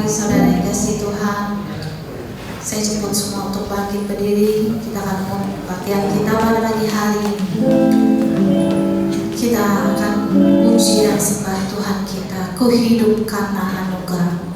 saudara yang kasih Tuhan, saya jemput semua untuk bangkit berdiri. Kita akan mulai kebaktian kita pada pagi hari ini. Kita akan puji dan sembah Tuhan kita. Ku hidup karena anugerah-Mu.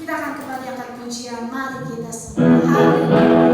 Kita akan kembali angkat pujian. Mari kita haleluya.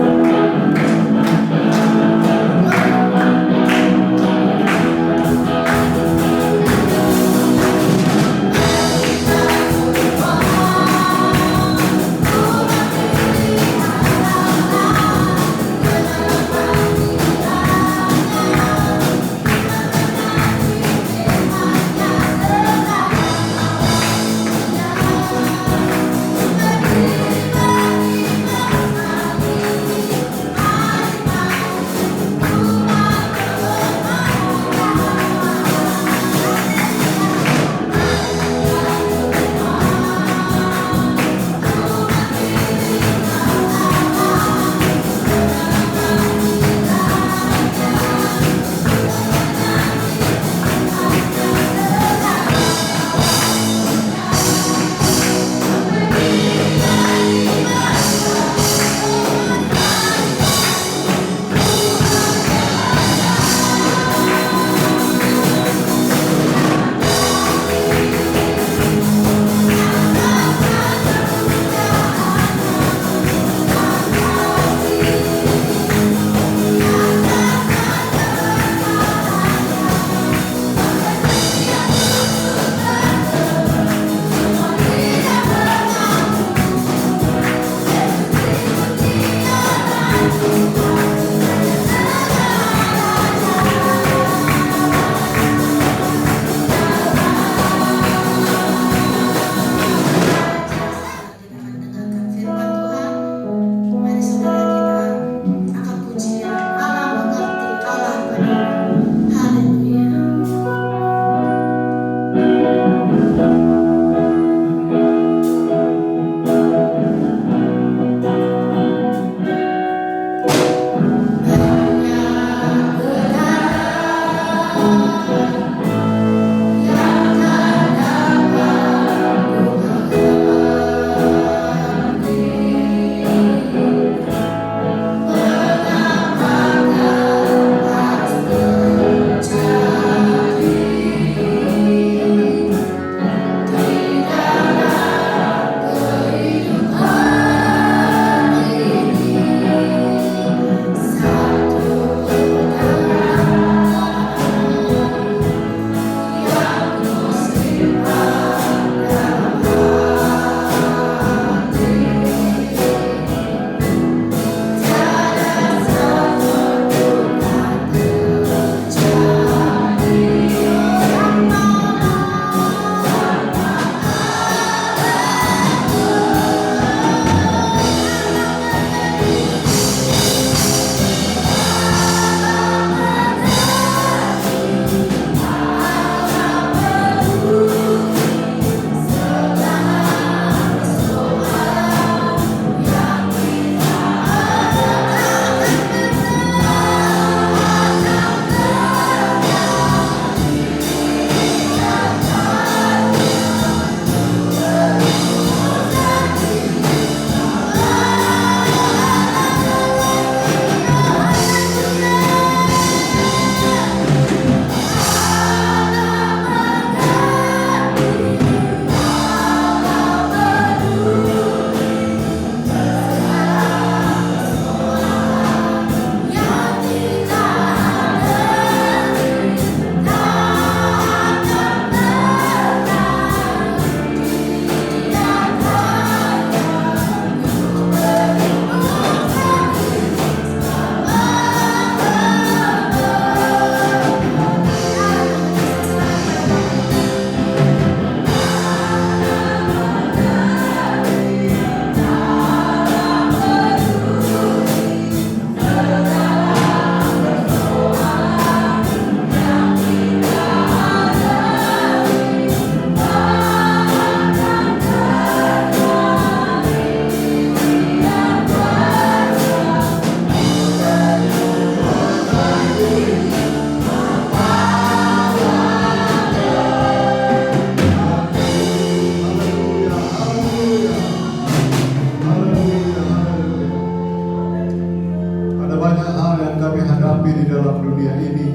dunia ini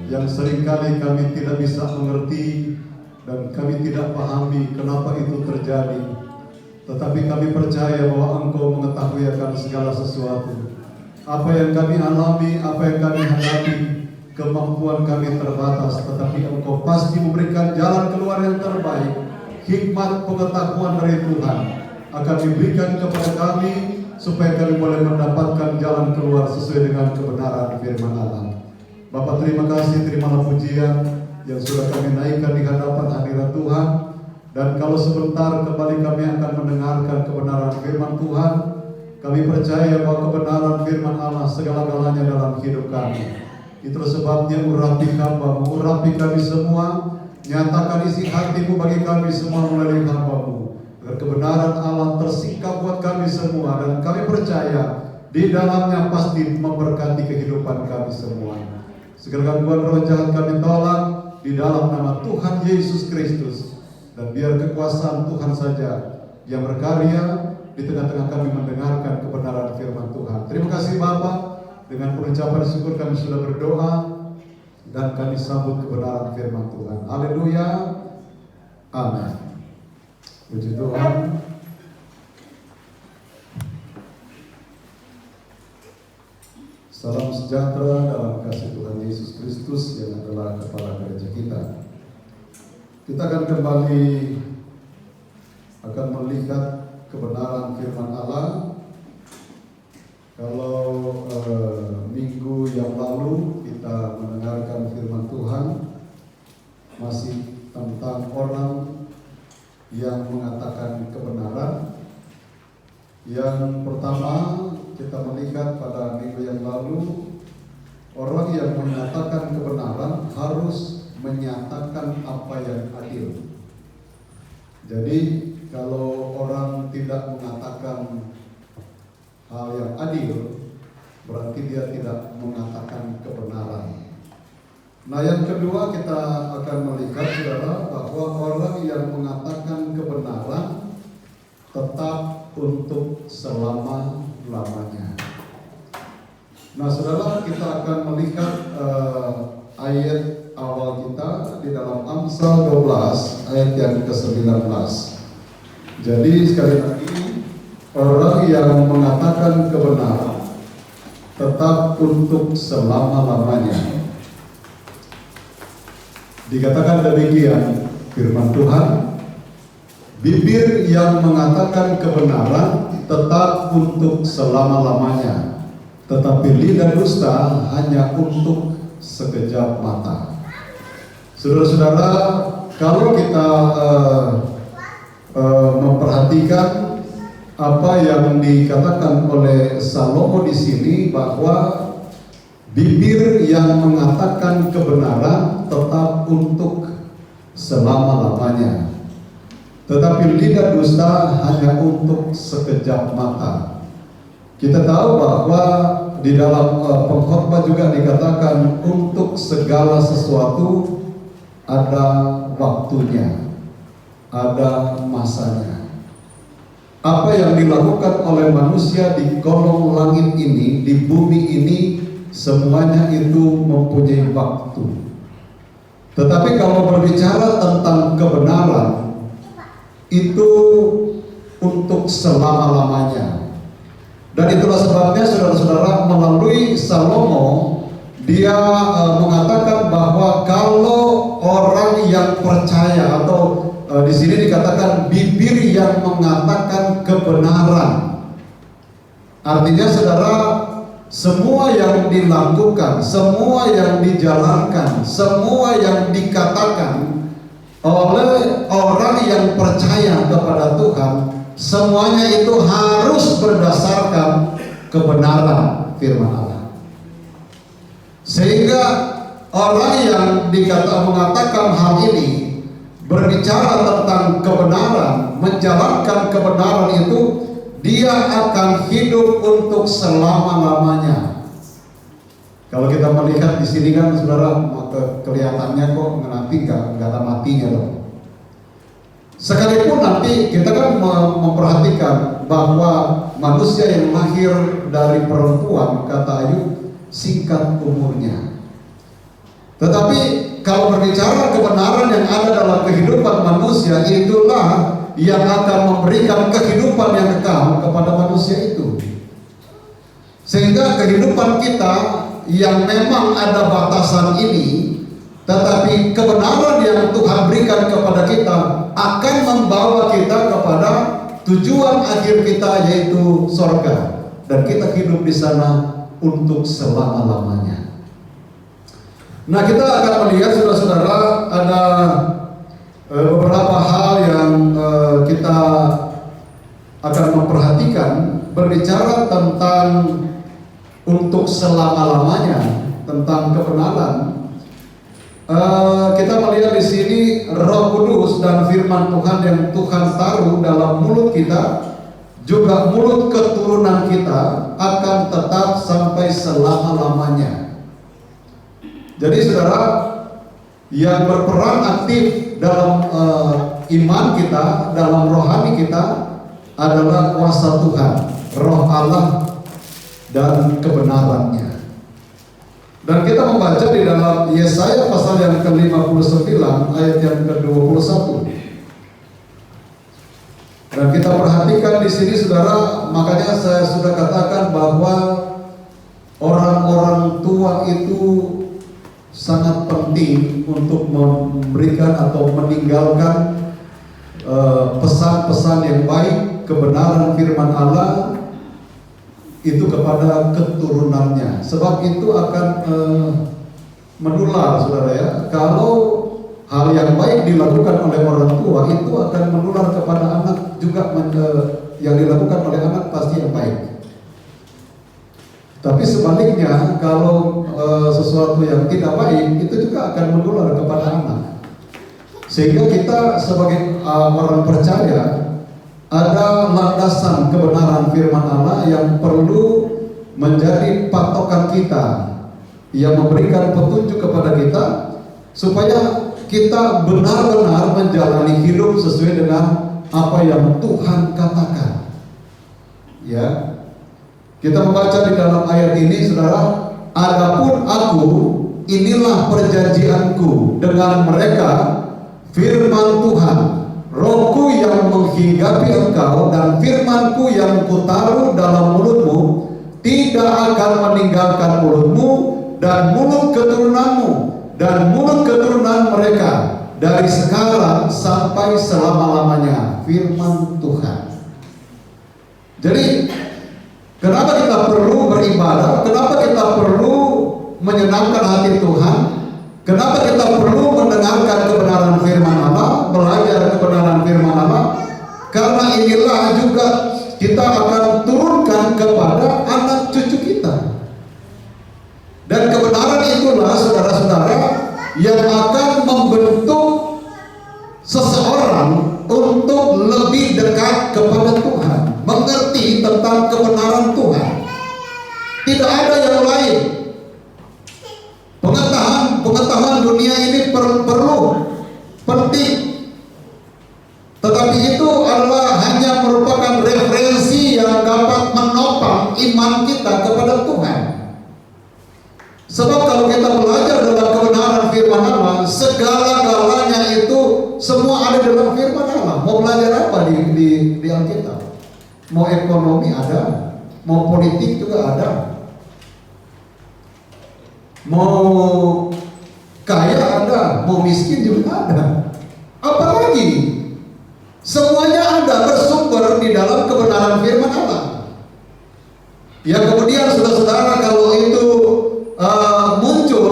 yang seringkali kami tidak bisa mengerti dan kami tidak pahami kenapa itu terjadi. Tetapi kami percaya bahwa Engkau mengetahui akan segala sesuatu. Apa yang kami alami, apa yang kami hadapi, kemampuan kami terbatas, tetapi Engkau pasti memberikan jalan keluar yang terbaik. Hikmat pengetahuan dari Tuhan akan diberikan kepada kami supaya kami boleh mendapatkan jalan keluar sesuai dengan kebenaran firman Allah. Bapak, terima kasih, terimalah pujian yang sudah kami naikkan di hadapan hadirat Tuhan. Dan kalau sebentar kembali kami akan mendengarkan kebenaran firman Tuhan, kami percaya bahwa kebenaran firman Allah segala-galanya dalam hidup kami. Itulah sebabnya urapi hamba-Mu, urapi kami semua, nyatakan isi hati-Mu bagi kami semua melalui hamba-Mu, agar kebenaran Allah tersingkap buat kami semua, dan kami percaya di dalamnya pasti memberkati kehidupan kami semua. Segala gangguan roh jahat kami tolak di dalam nama Tuhan Yesus Kristus, dan biar kekuasaan Tuhan saja yang berkarya di tengah-tengah kami mendengarkan kebenaran firman Tuhan. Terima kasih Bapa, dengan pengucapan syukur kami sudah berdoa dan kami sambut kebenaran firman Tuhan. Haleluya, amin. Puji Tuhan. Salam sejahtera dalam kasih Tuhan Yesus Kristus yang adalah kepala gereja kita. Kita akan kembali melihat kebenaran firman Allah. Kalau minggu yang lalu kita mendengarkan firman Tuhan masih tentang orang yang mengatakan kebenaran. Yang pertama kita melihat pada minggu yang lalu, orang yang menyatakan kebenaran harus menyatakan apa yang adil. Jadi kalau orang tidak mengatakan hal yang adil, berarti dia tidak mengatakan kebenaran. Nah, yang kedua kita akan melihat saudara bahwa orang yang mengatakan kebenaran tetap untuk selama-lamanya. Nah, saudara, kita akan melihat ayat awal kita di dalam Amsal 12 ayat yang ke-19. Jadi sekali lagi, orang yang mengatakan kebenaran tetap untuk selama-lamanya. Dikatakan demikian firman Tuhan, bibir yang mengatakan kebenaran tetap untuk selama-lamanya, tetapi lidah dusta hanya untuk sekejap mata. Saudara-saudara, kalau kita memperhatikan apa yang dikatakan oleh Salomo di sini, bahwa bibir yang mengatakan kebenaran tetap untuk selama-lamanya, tetapi lidah dusta hanya untuk sekejap mata. Kita tahu bahwa di dalam pengkhotbah juga dikatakan untuk segala sesuatu ada waktunya, ada masanya. Apa yang dilakukan oleh manusia di kolong langit ini, di bumi ini, semuanya itu mempunyai waktu. Tetapi kalau berbicara tentang kebenaran, itu untuk selama-lamanya. Dan itulah sebabnya saudara-saudara, melalui Salomo dia mengatakan bahwa kalau orang yang percaya, atau di sini dikatakan bibir yang mengatakan kebenaran, artinya saudara, semua yang dilakukan, semua yang dijalankan, semua yang dikatakan oleh orang yang percaya kepada Tuhan, semuanya itu harus berdasarkan kebenaran firman Allah. Sehingga orang yang mengatakan hal ini, berbicara tentang kebenaran, menjalankan kebenaran itu, dia akan hidup untuk selama-lamanya. Kalau kita melihat di sini kan saudara, kelihatannya kok nanti nggak ada matinya loh. Sekalipun nanti kita kan memperhatikan bahwa manusia yang lahir dari perempuan, kata Ayub, singkat umurnya. Tetapi kalau berbicara kebenaran yang ada dalam kehidupan manusia, itulah yang akan memberikan kehidupan yang kekal kepada manusia itu. Sehingga kehidupan kita yang memang ada batasan ini, tetapi kebenaran yang Tuhan berikan kepada kita akan membawa kita kepada tujuan akhir kita, yaitu sorga, dan kita hidup di sana untuk selama-lamanya. Nah, kita akan melihat, saudara-saudara, ada beberapa hal yang kita akan memperhatikan berbicara tentang untuk selama-lamanya, tentang kebenaran. Kita melihat di sini Roh Kudus dan firman Tuhan yang Tuhan taruh dalam mulut kita, juga mulut keturunan kita, akan tetap sampai selama-lamanya. Jadi saudara, yang berperan aktif dalam iman kita, dalam rohani kita, adalah kuasa Tuhan, Roh Allah dan kebenarannya. Dan kita membaca di dalam Yesaya pasal yang ke-59 ayat yang ke-21. Dan kita perhatikan di sini, saudara, makanya saya sudah katakan bahwa orang-orang tua itu sangat penting untuk memberikan atau meninggalkan pesan-pesan yang baik, kebenaran firman Allah itu kepada keturunannya. Sebab itu akan menular, saudara ya. Kalau hal yang baik dilakukan oleh orang tua, itu akan menular kepada anak juga. Yang dilakukan oleh anak pasti yang baik. Tapi sebaliknya, kalau sesuatu yang tidak baik, itu juga akan menular kepada anak. Sehingga kita sebagai orang percaya, ada landasan kebenaran firman Allah yang perlu menjadi patokan kita, yang memberikan petunjuk kepada kita, supaya kita benar-benar menjalani hidup sesuai dengan apa yang Tuhan katakan. Ya, kita membaca di dalam ayat ini, saudara, adapun aku, inilah perjanjianku dengan mereka, firman Tuhan, Rohku yang menghinggapi engkau dan firmanku yang kutaruh dalam mulutmu tidak akan meninggalkan mulutmu dan mulut keturunanmu dan mulut keturunan mereka dari sekarang sampai selama-lamanya, firman Tuhan. Jadi kenapa kita perlu beribadah? Kenapa kita perlu menyenangkan hati Tuhan? Kenapa kita perlu mendengarkan kebenaran firman Allah, belajar kebenaran firman Allah? Karena inilah juga kita akan turunkan kepada anak cucu kita. Dan kebenaran itulah, saudara-saudara, yang akan membentuk seseorang untuk lebih dekat kepada Tuhan, mengerti tentang kebenaran Tuhan. Tidak ada yang lain. Pengetahuan dunia ini perlu, penting, tetapi itu adalah hanya merupakan referensi yang dapat menopang iman kita kepada Tuhan. Sebab kalau kita belajar dalam kebenaran firman Allah, segala-galanya itu semua ada dalam firman Allah. Mau belajar apa di Alkitab? Mau ekonomi ada, mau politik juga ada, mau kaya ada, mau miskin juga ada. Apalagi semuanya ada, bersumber di dalam kebenaran firman Allah. Ya, kemudian saudara-saudara, kalau itu muncul,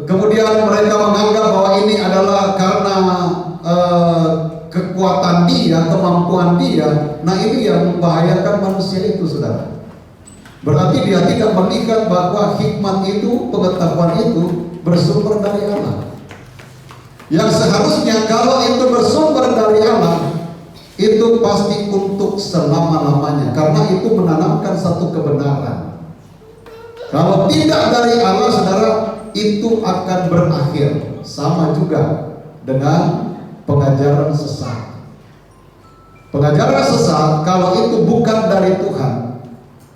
kemudian mereka menganggap bahwa ini adalah karena kekuatan dia, kemampuan dia. Nah, ini yang membahayakan manusia itu, saudara. Berarti dia tidak melihat bahwa hikmat itu, pengetahuan itu bersumber dari Allah. Yang seharusnya kalau itu bersumber dari Allah, itu pasti untuk selama-lamanya, karena itu menanamkan satu kebenaran. Kalau tidak dari Allah, saudara, itu akan berakhir sama juga dengan pengajaran sesat. Pengajaran sesat kalau itu bukan dari Tuhan,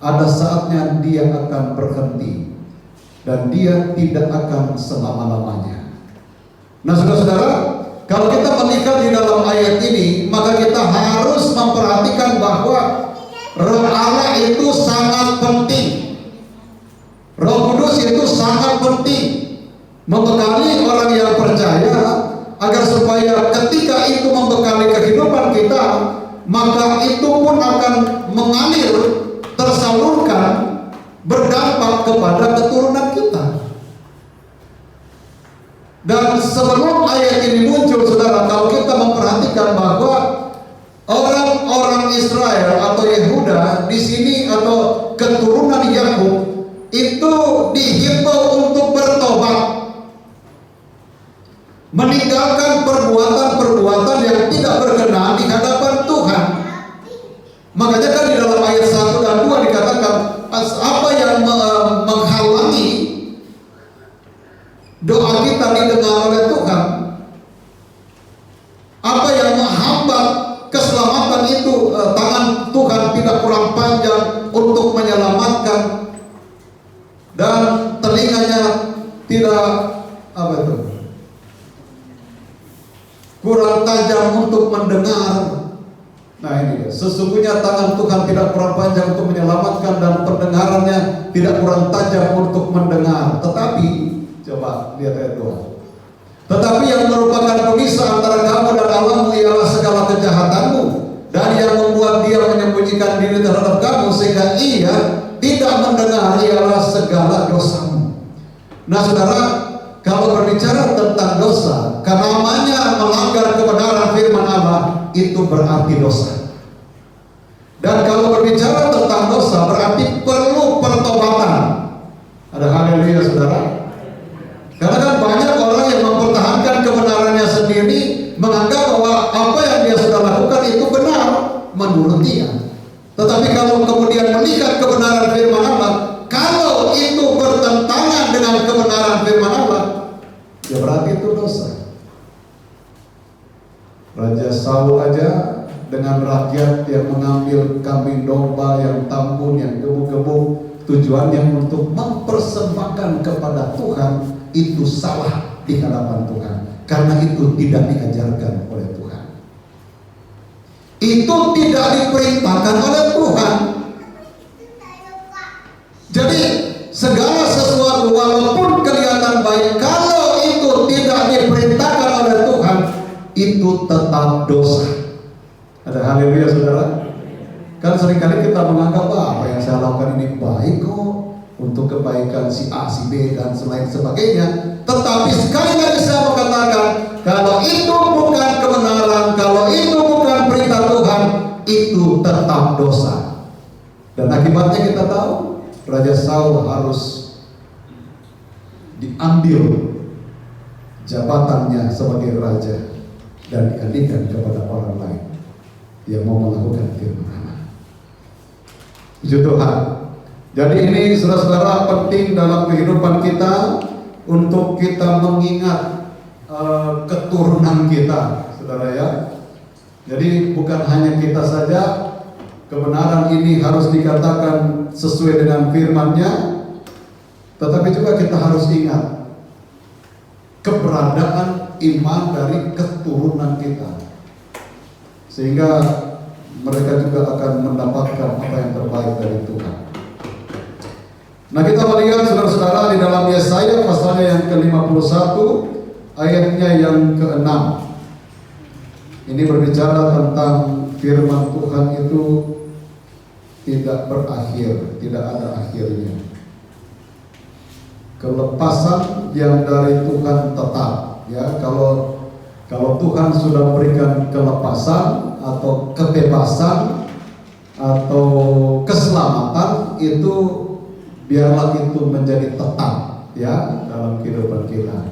ada saatnya dia akan berhenti dan dia tidak akan selama-lamanya. Nah, saudara-saudara, kalau kita melihat di dalam ayat ini, maka kita harus memperhatikan bahwa Roh Allah itu sangat penting. Roh Kudus itu sangat penting membekali orang yang percaya, agar supaya ketika itu membekali kehidupan kita, maka itu pun akan mengalir, tersalurkan, berdampak kepada keturunan kita. Dan sebelum ayat ini muncul, saudara, kalau kita memperhatikan bahwa orang-orang Israel atau Yehuda di sini atau keturunan Yakub itu dihimbau untuk bertobat, meninggalkan perbuatan-perbuatan yang tidak berkenan di hadapan Tuhan. Makanya kan di dalam ayat 1 dan 2 dikatakan apa yang menghalangi doa kita didengar oleh Tuhan, apa yang menghambat keselamatan itu, tangan Tuhan tidak kurang panjang untuk menyelamatkan, dan telinganya tidak kurang tajam untuk mendengar. Nah, ini sesungguhnya tangan Tuhan tidak kurang panjang untuk menyelamatkan dan pendengarannya tidak kurang tajam untuk mendengar. Tetapi coba lihat ayat 2. Tetapi yang merupakan pemisah antara kamu dan Allahmu ialah segala kejahatanmu, dan yang membuat dia menyembunyikan diri terhadap kamu sehingga ia tidak mendengar ialah segala dosamu. Nah, saudara, kalau berbicara tentang dosa, namanya melanggar kebenaran firman Allah, itu berarti dosa. Dan kalau berbicara tentang dosa, berarti perlu pertobatan. Ada haleluya, saudara. Karena kan banyak orang yang mempertahankan kebenarannya sendiri, menganggap bahwa apa yang dia sudah lakukan itu benar menurut dia. Tetapi kalau kemudian melihat kebenaran firman Allah, kalau itu bertentangan dengan kebenaran firman Allah, ya berarti itu dosa. Raja Saul aja dengan rakyat yang mengambil kambing domba yang tambun, yang gemuk-gemuk, tujuannya untuk mempersembahkan kepada Tuhan, itu salah di hadapan Tuhan, karena itu tidak diajarkan oleh Tuhan, itu tidak diperintahkan oleh Tuhan. Jadi segala sesuatu walaupun kelihatan baik, kalau itu tidak diperintahkan oleh Tuhan, itu tetap dosa. Ada haleluya, saudara. Kan seringkali kita menganggap apa yang saya lakukan ini baik kok, untuk kebaikan si A, si B, dan selain sebagainya. Tetapi sekali lagi saya mengatakan, kalau itu bukan kebenaran, kalau itu bukan perintah Tuhan, itu tetap dosa. Dan akibatnya kita tahu, Raja Saul harus diambil jabatannya sebagai raja dan dialihkan kepada orang lain yang mau melakukan firman Allah. Puji Tuhan. Jadi ini saudara-saudara penting dalam kehidupan kita untuk kita mengingat keturunan kita, saudara ya. Jadi bukan hanya kita saja, kebenaran ini harus dikatakan sesuai dengan firman-Nya, tetapi juga kita harus ingat keberadaan iman dari keturunan kita, sehingga mereka juga akan mendapatkan apa yang terbaik dari Tuhan. Nah, kita melihat saudara-saudara di dalam Yesaya pasalnya yang ke-51 ayatnya yang ke-6. Ini berbicara tentang firman Tuhan itu tidak berakhir, tidak ada akhirnya. Kelepasan yang dari Tuhan tetap, ya. Kalau Tuhan sudah berikan kelepasan atau kebebasan atau keselamatan, itu biarlah itu menjadi tetap, ya, dalam kehidupan kita.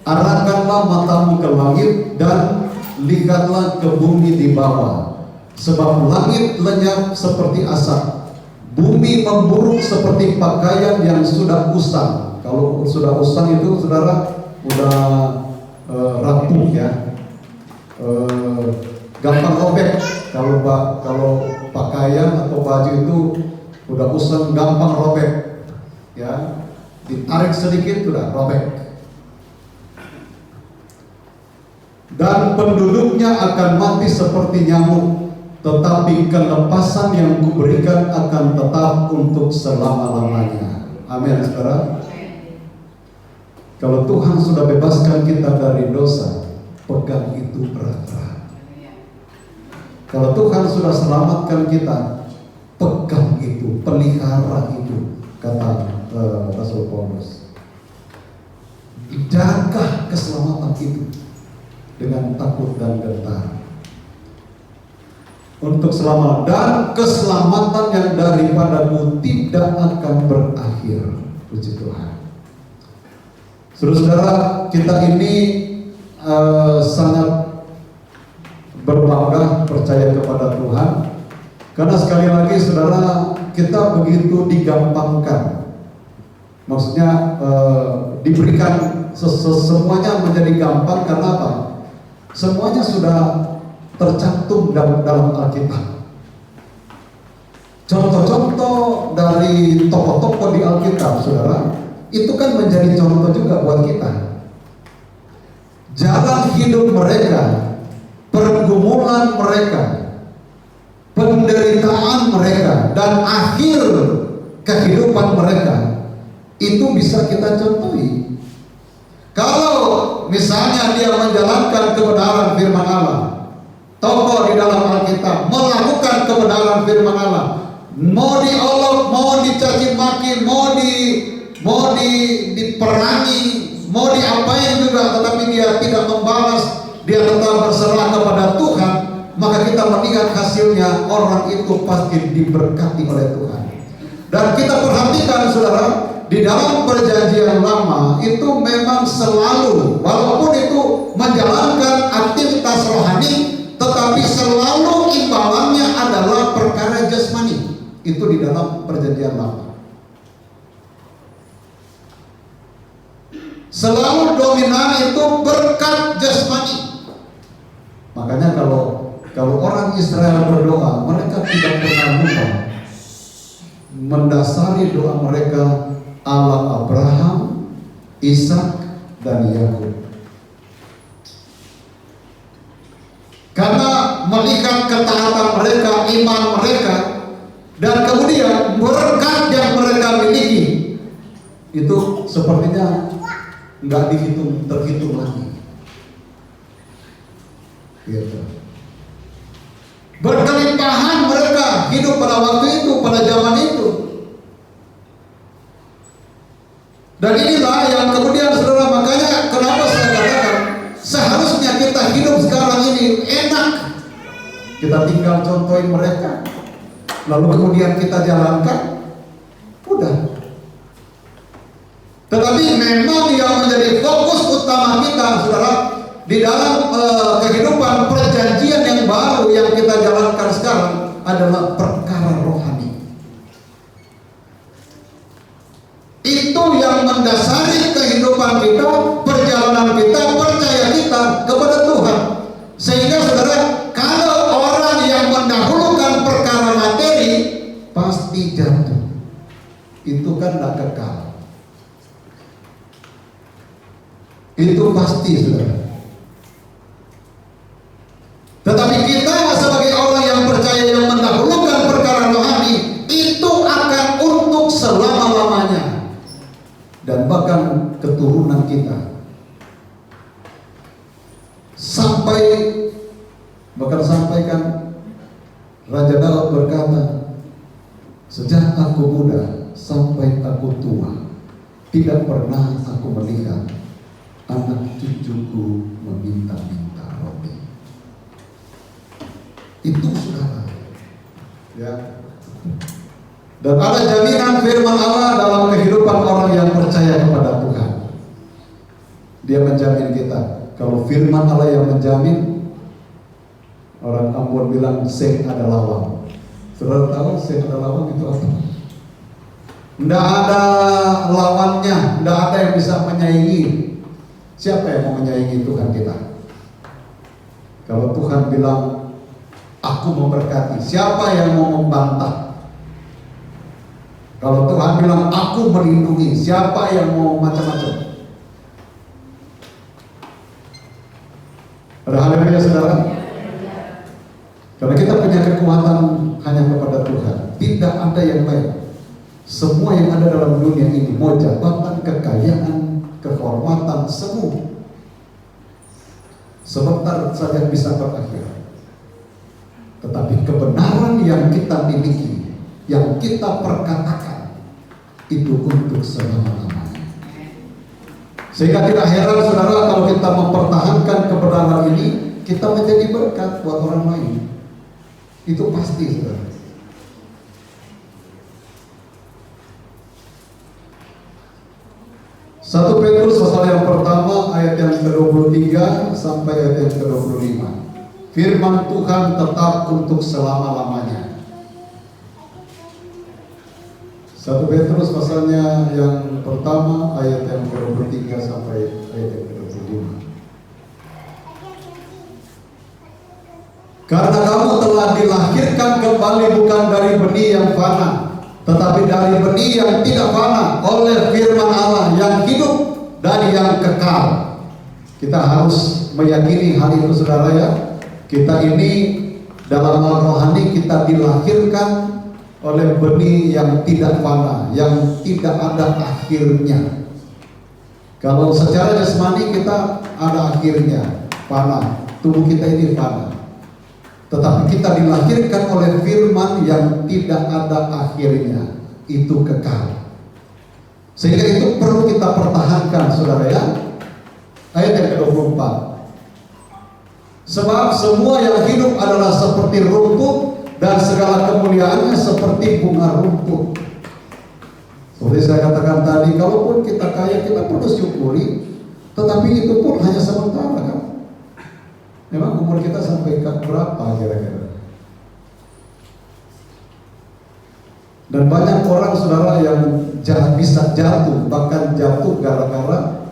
Arahkanlah matamu ke langit dan lihatlah ke bumi di bawah, sebab langit lenyap seperti asap, bumi memburuk seperti pakaian yang sudah usang. Kalau sudah usang itu, saudara, udah rapuh, ya, gampang robek. Kalau pakaian atau baju itu Udah usang gampang robek, ya, ditarik sedikit udah robek. Dan penduduknya akan mati seperti nyamuk, tetapi kelepasan yang kuberikan akan tetap untuk selama-lamanya. Amin, saudara. Kalau Tuhan sudah bebaskan kita dari dosa, pegang itu erat-erat. Kalau Tuhan sudah selamatkan kita, pegang itu, pelihara itu, kata Rasul Paulus. Jaga keselamatan itu dengan takut dan gentar. Untuk selamat dan keselamatan yang daripadamu tidak akan berakhir. Puji Tuhan. Saudara-saudara, kita ini sangat berbangga percaya kepada Tuhan, karena sekali lagi saudara, kita begitu digampangkan. Maksudnya diberikan semuanya menjadi gampang karena apa? Semuanya sudah tercantum dalam Alkitab. Contoh-contoh dari tokoh-tokoh di Alkitab, saudara, itu kan menjadi contoh juga buat kita. Jalan hidup mereka, pergumulan mereka, penderitaan mereka, dan akhir kehidupan mereka itu bisa kita contohi. Kalau misalnya dia menjalankan kebenaran firman Allah, tokoh di dalam Alkitab melakukan kebenaran firman Allah, mau diolok, mau dicaci maki, mau diperangi, mau diapain juga, tetapi dia tidak membalas, dia tetap berserah kepada Tuhan, maka kita melihat hasilnya, orang itu pasti diberkati oleh Tuhan. Dan kita perhatikan saudara, di dalam perjanjian lama itu memang selalu, walaupun itu menjalankan aktivitas rohani, tetapi selalu imbalannya adalah perkara jasmani. Itu di dalam perjanjian lama. Selalu dominan itu berkat jasmani. Makanya kalau orang Israel berdoa, mereka tidak pernah lupa mendasari doa mereka Allah Abraham, Ishak, dan Yakub. Karena melihat ketaatan mereka, iman mereka, dan kemudian berkat yang mereka miliki, itu sepertinya nggak terhitung lagi. Gitu. Berkelimpahan mereka hidup pada waktu itu, pada zaman itu. Dan inilah yang kemudian saudara, makanya kenapa saya katakan seharusnya kita hidup sekarang ini enak. Kita tinggal contohin mereka, lalu kemudian kita jalankan, udah. Tetapi memang yang menjadi fokus utama kita, saudara, di dalam kehidupan perjanjian yang baru yang kita jalankan sekarang adalah perkara rohani. Itu yang mendasari kehidupan kita, perjalanan kita, percaya kita kepada Tuhan. Sehingga saudara, kalau orang yang mendahulukan perkara materi pasti jatuh. Itu kan tidak kekal. Itu pasti saudara. Tetapi kita sebagai orang yang percaya, yang mendahulukan perkara rohani, itu akan untuk selama-lamanya, dan bahkan keturunan kita. Sampaikan Raja Daud berkata, sejak aku muda sampai aku tua, tidak pernah aku melihat anak cucuku meminta-minta roti. Itu saudara, ya. Dan ada jaminan firman Allah dalam kehidupan orang yang percaya kepada Tuhan. Dia menjamin kita. Kalau firman Allah yang menjamin, orang Ambon bilang seng ada lawang. Saudara tahu seng ada lawang itu apa? Tidak ada lawannya, tidak ada yang bisa menyaingi. Siapa yang mau menyaingi Tuhan kita? Kalau Tuhan bilang, aku memberkati, siapa yang mau membantah? Tuhan bilang, aku melindungi. Siapa yang mau macam-macam? Ada haleluya saudara. Karena kita punya kekuatan hanya kepada Tuhan, tidak ada yang lain. Semua yang ada dalam dunia ini, mau jabatan, kekayaan, kehormatan, semua sebentar saja bisa berakhir. Tetapi kebenaran yang kita miliki, yang kita perkatakan, itu untuk selama-lamanya. Sehingga tidak heran saudara kalau kita mempertahankan kebenaran ini, kita menjadi berkat buat orang lain. Itu pasti saudara. 1 Petrus pasal yang pertama ayat yang ke-23 sampai ayat yang ke-25. Firman Tuhan tetap untuk selama-lamanya. 1 Petrus pasalnya yang pertama ayat yang ke-23 sampai ayat yang ke-25. Karena kamu telah dilahirkan kembali bukan dari benih yang fana, tetapi dari benih yang tidak fana, oleh firman Allah yang hidup dan yang kekal. Kita harus meyakini hal itu saudara ya. Kita ini dalam hal rohani kita dilahirkan oleh benih yang tidak fana, yang tidak ada akhirnya. Kalau secara jasmani kita ada akhirnya, fana, tubuh kita ini fana. Tetapi kita dilahirkan oleh firman yang tidak ada akhirnya, itu kekal. Sehingga itu perlu kita pertahankan saudara ya. Ayat yang ke-24. Sebab semua yang hidup adalah seperti rumput, dan segala kemuliaannya seperti bunga rumput. Seperti saya katakan tadi, kalaupun kita kaya, kita perlu syukuri, tetapi itu pun hanya sementara kan. Memang umur kita sampai ke berapa kira-kira? Dan banyak orang saudara yang bisa jatuh, bahkan jatuh gara-gara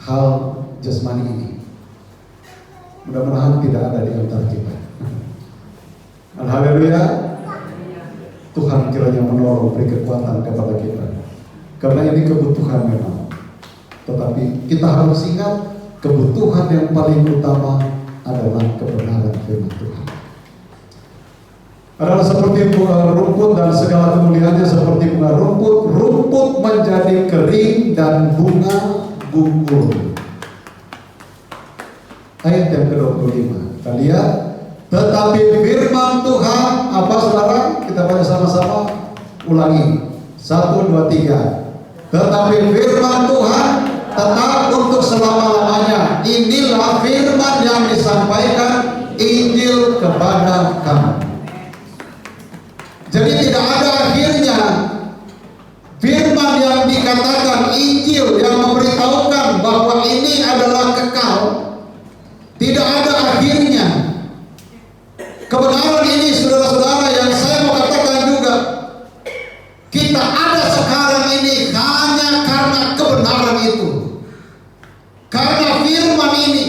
hal jasmani ini. Mudah-mudahan tidak ada di antara kita. Haleluya. Tuhan kiranya menolong, beri kekuatan kepada kita. Karena ini kebutuhan memang. Tetapi kita harus ingat, kebutuhan yang paling utama adalah kebenaran firman Tuhan. Adalah seperti bunga rumput dan segala kemuliaannya seperti bunga rumput. Rumput menjadi kering dan bunga gugur. Ayat yang ke-25. Kita lihat. Tetapi firman Tuhan, apa saudara? Kita baca sama-sama. Ulangi. 1, 2, 3. Tetapi firman Tuhan tetap untuk selama-lamanya. Inilah firman yang disampaikan Injil kepada kamu. Jadi tidak ada akhirnya. Firman yang dikatakan Injil yang memberitahukan bahwa ini adalah kekal, tidak ada akhirnya. Kebenaran ini saudara-saudara yang saya mau katakan juga, kita ada sekarang ini hanya karena kebenaran itu. Karena firman ini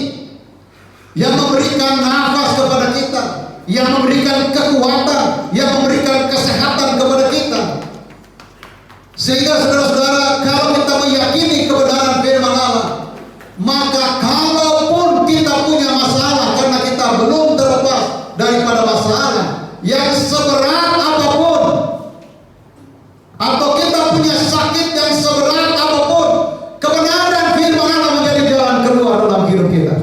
yang memberikan nafas kepada kita, yang memberikan kekuatan, yang memberikan kesehatan kepada kita. Sehingga saudara-saudara, kalau kita meyakini kebenaran firman Allah, maka kalaupun kita punya masalah karena kita belum terlepas daripada masalah yang seberat apapun, atau kita punya sakit yang seberat apapun, kebenaran firman Allah menjadi jalan keluar dalam hidup kita.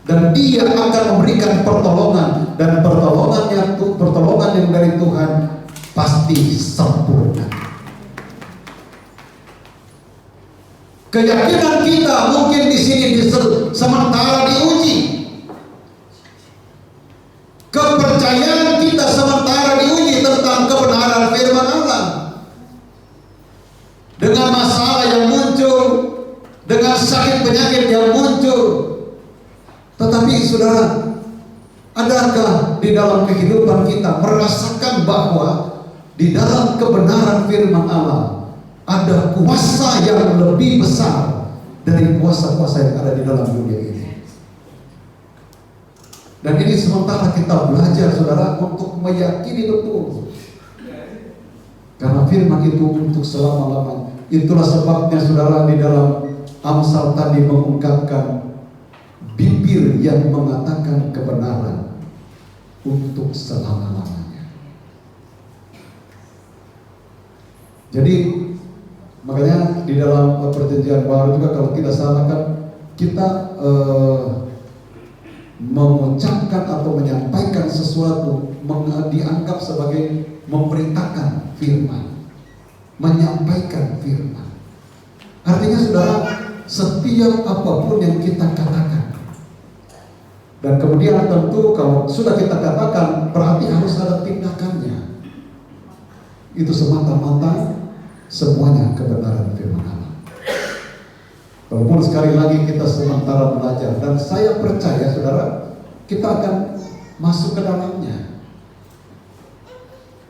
Dan Dia akan memberikan pertolongan, dan pertolongan yang dari Tuhan pasti sempurna. Keyakinan kita mungkin di sini sementara diuji. Kepercayaan kita sementara diuji tentang kebenaran firman Allah. Dengan masalah yang muncul, dengan sakit penyakit yang muncul. Tetapi saudara, adakah di dalam kehidupan kita merasakan bahwa di dalam kebenaran firman Allah ada kuasa yang lebih besar dari kuasa-kuasa yang ada di dalam dunia ini? Dan ini sementara kita belajar saudara untuk meyakini betul Karena firman itu untuk selama-lamanya. Itulah sebabnya saudara di dalam Amsal tadi mengungkapkan bibir yang mengatakan kebenaran untuk selama-lamanya. Jadi makanya di dalam perjanjian baru juga kalau tidak salah kan kita mengucapkan atau menyampaikan sesuatu dianggap sebagai memberitakan firman, menyampaikan firman. Artinya saudara, setiap apapun yang kita katakan, dan kemudian tentu kalau sudah kita katakan berarti harus ada tindakannya. Itu semata-mata semuanya kebenaran firman Allah. Walaupun sekali lagi kita sementara belajar, dan saya percaya saudara, kita akan masuk ke dalamnya.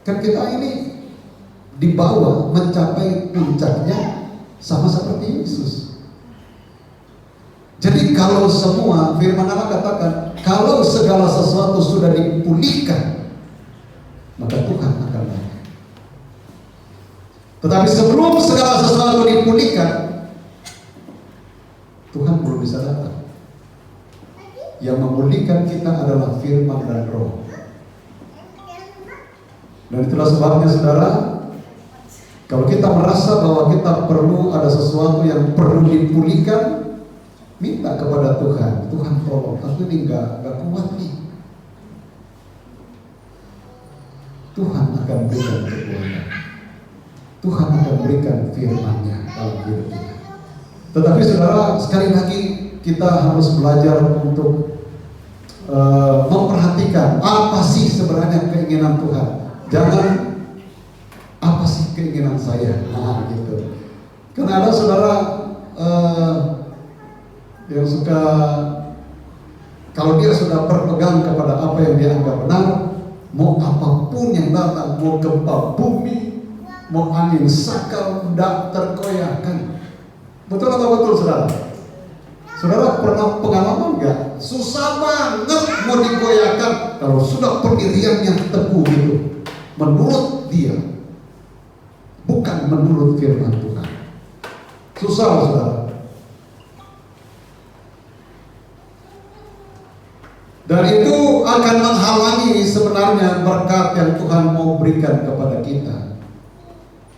Kan kita ini dibawa mencapai puncaknya sama seperti Yesus. Jadi kalau semua firman Allah katakan, kalau segala sesuatu sudah dipulihkan, maka Tuhan akan datang. Tetapi sebelum segala sesuatu dipulihkan, Tuhan belum bisa datang. Yang memulihkan kita adalah firman dan roh. Dan itulah sebabnya saudara, kalau kita merasa bahwa kita perlu ada sesuatu yang perlu dipulihkan, minta kepada Tuhan. Tuhan tolong, aku ini gak kuat nih. Tuhan akan berikan kekuatan. Tuhan akan berikan firman-Nya dalam hidup kita. Tetapi saudara, sekali lagi kita harus belajar untuk memperhatikan apa sih sebenarnya keinginan Tuhan. Jangan apa sih keinginan saya, gitu. Karena ada saudara yang suka, kalau dia sudah berpegang kepada apa yang dia anggap benar, mau apapun yang datang, mau gempa bumi, mau angin sakal, tidak tergoyahkan. Betul atau betul saudara? Saudara pernah pengalaman nggak? Susah banget mau digoyahkan kalau sudah pendiriannya teguh gitu. Menurut dia, bukan menurut firman Tuhan. Susah saudara. Dan itu akan menghalangi sebenarnya berkat yang Tuhan mau berikan kepada kita.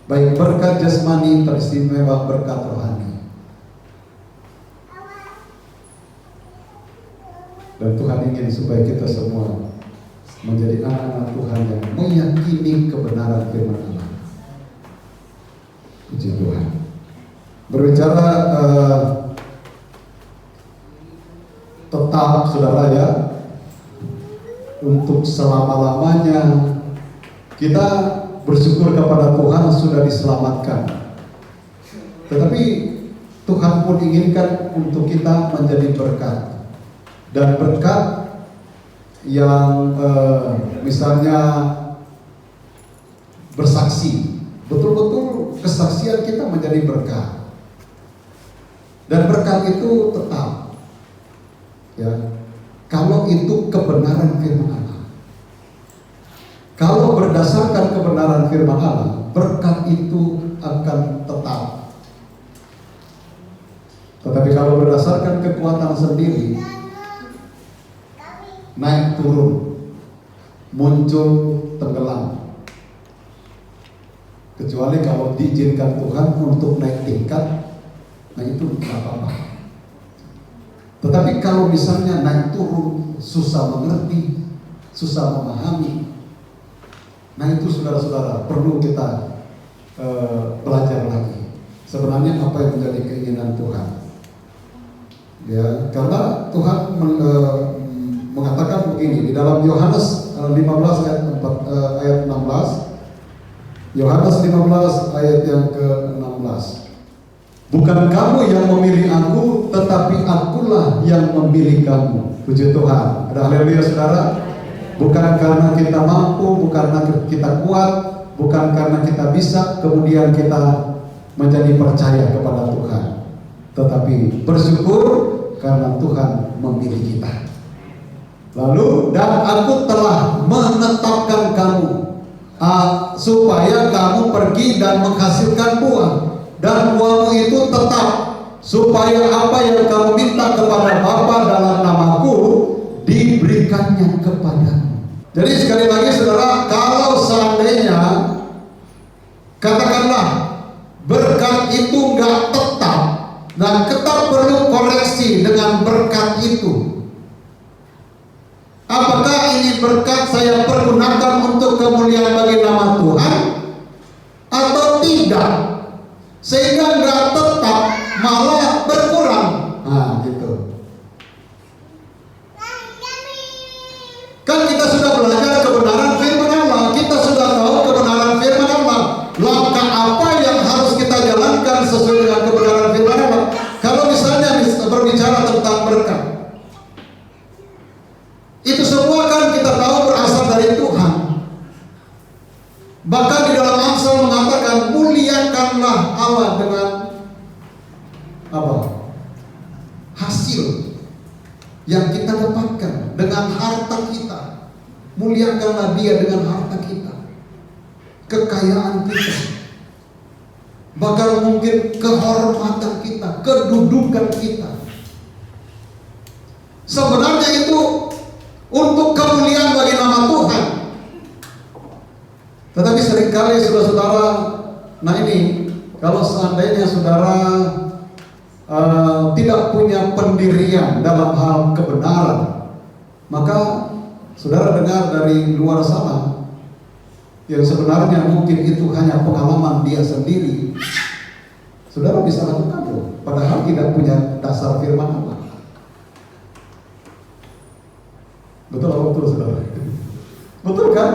Baik berkat jasmani teristimewa, berkat rohani. Dan Tuhan ingin supaya kita semua menjadi anak-anak Tuhan yang meyakini kebenaran firman Allah. Puji Tuhan. Berbicara tetap saudara ya, untuk selama-lamanya kita bersyukur kepada Tuhan sudah diselamatkan. Tetapi Tuhan pun inginkan untuk kita menjadi berkat. Dan berkat yang misalnya bersaksi, betul-betul kesaksian kita menjadi berkat. Dan berkat itu tetap ya, kalau itu kebenaran firman Allah. Kalau berdasarkan kebenaran firman Allah, berkat itu akan tetap. Tetapi kalau berdasarkan kekuatan sendiri, naik turun, muncul tenggelam. Kecuali kalau diizinkan Tuhan untuk naik tingkat, nah itu tidak apa-apa. Tetapi kalau misalnya naik turun, susah mengerti, susah memahami, nah itu saudara-saudara perlu kita belajar lagi. Sebenarnya apa yang menjadi keinginan Tuhan? Ya, karena Tuhan mengatakan begini di dalam Yohanes 15 ayat 16. Yohanes 15 ayat yang ke-16. Bukan kamu yang memilih aku, tetapi akulah yang memilih kamu. Puji Tuhan. Ada haleluya saudara. Bukan karena kita mampu, bukan karena kita kuat, bukan karena kita bisa, kemudian kita menjadi percaya kepada Tuhan. Tetapi bersyukur karena Tuhan memilih kita. Lalu, dan aku telah menetapkan kamu supaya kamu pergi dan menghasilkan buah, dan buahmu itu tetap, supaya apa yang kamu minta kepada Bapa dalam namaku diberikannya kepadamu. Jadi sekali lagi saudara, kalau seandainya katakanlah berkat itu nggak tetap dan kita perlu koreksi dengan berkat itu, apakah ini berkat saya pergunakan untuk kemuliaan bagi nama Tuhan atau tidak, sehingga nggak tetap malah berkurang. Nah gitu. Kan kita sudah belajar kebenaran firman Allah, kita sudah tahu kebenaran firman Allah. Langkah apa yang harus kita jalankan sesuai dengan kebenaran firman Allah? Kalau misalnya berbicara tentang berkat, itu semua kan kita tahu berasal dari Tuhan. Bahkan di dalam Amsal mengatakan, muliakanlah Allah dengan apa? Hasil yang kita dapatkan dengan harta kita. Muliakanlah Dia dengan harta kita, kekayaan kita, bahkan mungkin kehormatan kita, kedudukan kita. Sebenarnya itu untuk kemuliaan bagi nama Tuhan. Tetapi seringkali saudara-saudara, nah ini kalau seandainya saudara tidak punya pendirian dalam hal kebenaran, maka saudara dengar dari luar sana yang sebenarnya mungkin itu hanya pengalaman dia sendiri, saudara bisa lakukan loh, padahal tidak punya dasar firman Allah. Betul apa betul saudara? Betul kan?